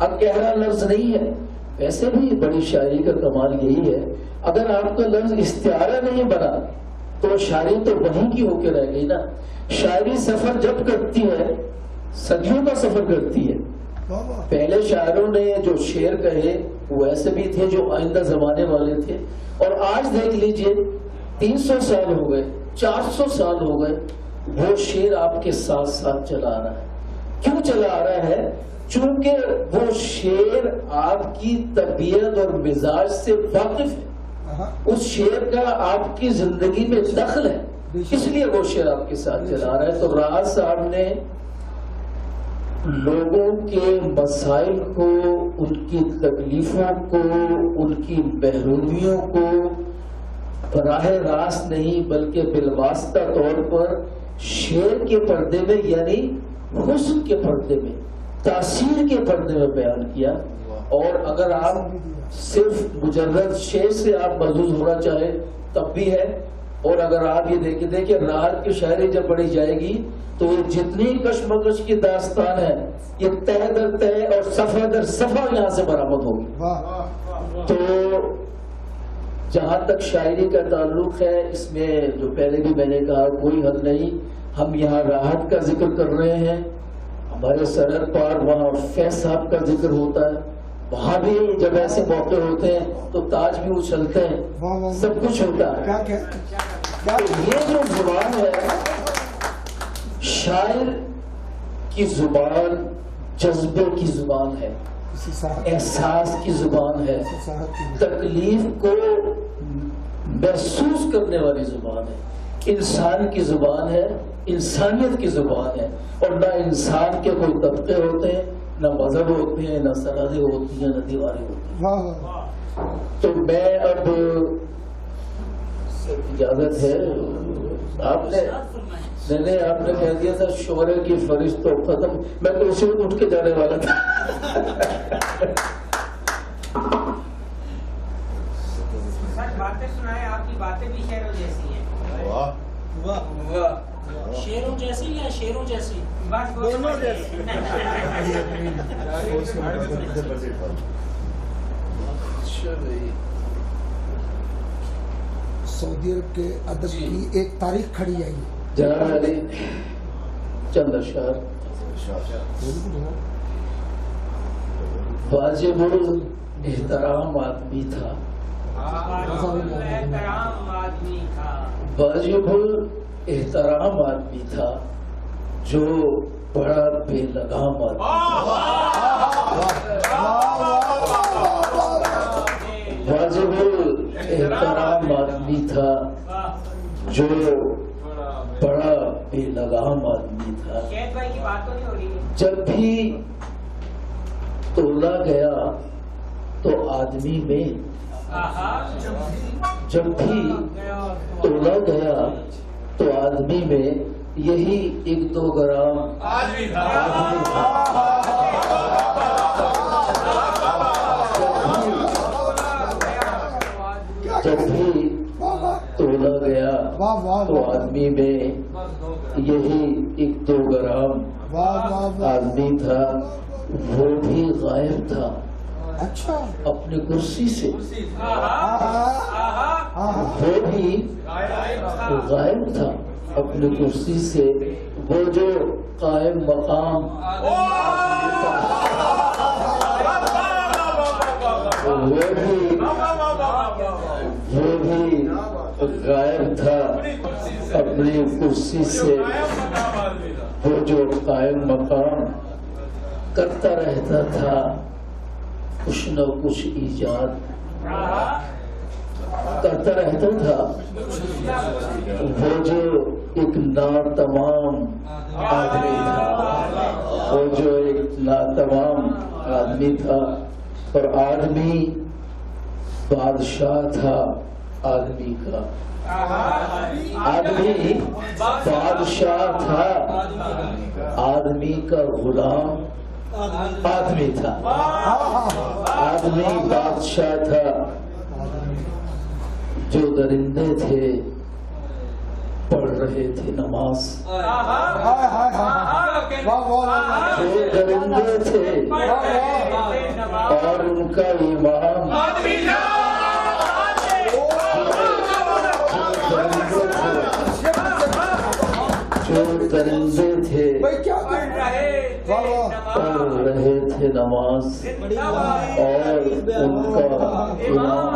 अब गहरा लफ्ज नहीं है। वैसे भी बड़ी शायरी का कमाल यही है, अगर आपका लफ्ज इस्तिआरा नहीं बना तो शायरी तो वहीं की होके रह गई ना। शायरी सफर जब करती है, सदियों का सफर करती है। पहले शायरों ने जो शेर कहे वो ऐसे भी थे जो आइंदा जमाने वाले थे, और आज देख लीजिए 300 साल हो गए, 400 साल हो गए, वो शेर आपके साथ साथ चला आ रहा है। क्यों चला आ रहा है? चूंकि वो शेर आपकी तबीयत और मिजाज से वाकिफ है, उस शेर का आपकी जिंदगी में दखल है, इसलिए वो शेर आपके साथ चला आ रहा है। तो राहत साहब ने लोगों के मसाइल को, उनकी तकलीफों को, उनकी महरूमियों को बराह रास्त नहीं बल्कि बिलवास्ता तौर पर शेर के पर्दे में, यानी हुस्न के पर्दे में, तासीर के पर्दे में बयान किया। और अगर आप सिर्फ मुजर्रद शेर से आप महजूज होना चाहे तब भी है। और अगर आप ये देखिए राहत की शायरी जब पढ़ी जाएगी तो ये जितनी कशमकश की दास्तान है ये तय दर तय और सफा दर सफा यहाँ से बरामद होगी। तो जहाँ तक शायरी का ताल्लुक है, इसमें जो पहले भी मैंने कहा कोई हद नहीं। हम यहाँ राहत का जिक्र कर रहे हैं, हमारे सरहद पार वहाँ फैज साहब का जिक्र होता है, वहाँ भी जब ऐसे मौके होते हैं तो ताज भी उछलते हैं, सब कुछ होता है। ये जो जुबान है, शायर की जुबान जज्बे की जुबान है, एहसास की जुबान है, तकलीफ को महसूस करने वाली जुबान है, इंसान की जुबान है, इंसानियत की जुबान है। और ना इंसान के कोई तबके होते हैं, ना मजहब होते हैं, ना सरहदें होती हैं, ना दीवारें होती हैं। तो मैं अब इजाजत है, आपने नहीं आपने कह दिया था शोरे की फरिश्तों खत्म, मैं तो उसी में उठ के जाने वाला था। बातें सुनाए, आपकी बातें भी शेरों जैसी हैं। वाह वाह वाह, शेरों जैसी या शेरों जैसी? बस दोनों जैसी। सऊदी अरब के अदब की एक तारीख खड़ी आई है। जनाब अली चंद अशार वाजिबुल एहतराम आदमी था, वाजिबुल एहतराम आदमी था, जो बड़ा बेलगाम आदमी था। वाजिबुल एहतराम आदमी था, जो बड़ा बेलगाम आदमी था। जब भी तोला गया तो आदमी में, जब भी तोला गया तो आदमी में यही 1-2 ग्राम आदमी था। जब भी तोला गया तो आदमी में यही 1-2 ग्राम आदमी था, वो भी गायब था। अच्छा, अपनी कुर्सी से वो भी गायब था अपनी कुर्सी से, वो जो कायम मकाम वो भी गायब था अपनी कुर्सी से, वो जो कायम मकाम करता रहता था कुछ न कुछ ईजाद करता रहता था। वो जो एक नातमाम आदमी था, वो जो एक नातमाम आदमी था, और आदमी बादशाह था आदमी का, आदमी बादशाह था, आदमी का गुलाम आदमी था, आदमी बादशाह था। जो दरिंदे थे पढ़ रहे थे नमाज, जो दरिंदे थे और उनका इमाम, जो दरिंदे थे पढ़ रहे थे नमाज, और उनका इमाम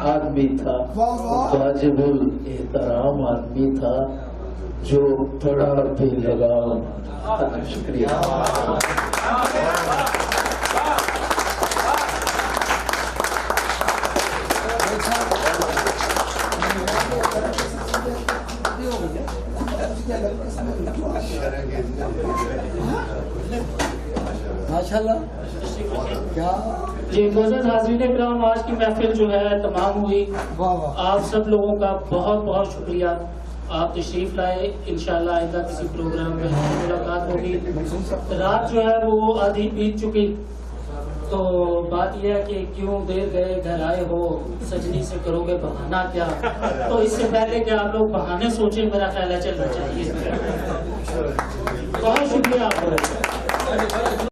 आदमी था, वाजिबुल एहतराम आदमी था, जो बड़ा बेलगाम। शुक्रिया। माशाल्लाह। क्या जी मोअज़्ज़ज़ हाज़रीन इकराम, आज की महफिल जो है तमाम हुई। आप सब लोगों का बहुत बहुत शुक्रिया। आप तशरीफ लाए। इंशाल्लाह आइंदा किसी प्रोग्राम में मुलाकात होगी। रात जो है वो आधी बीत चुकी, तो बात यह है कि क्यों देर गए घर आए हो, सजनी से करोगे बहाना क्या। तो इससे पहले कि आप लोग बहाने सोचें, मेरा ख्याल है चलना चाहिए। बहुत शुक्रिया आपका।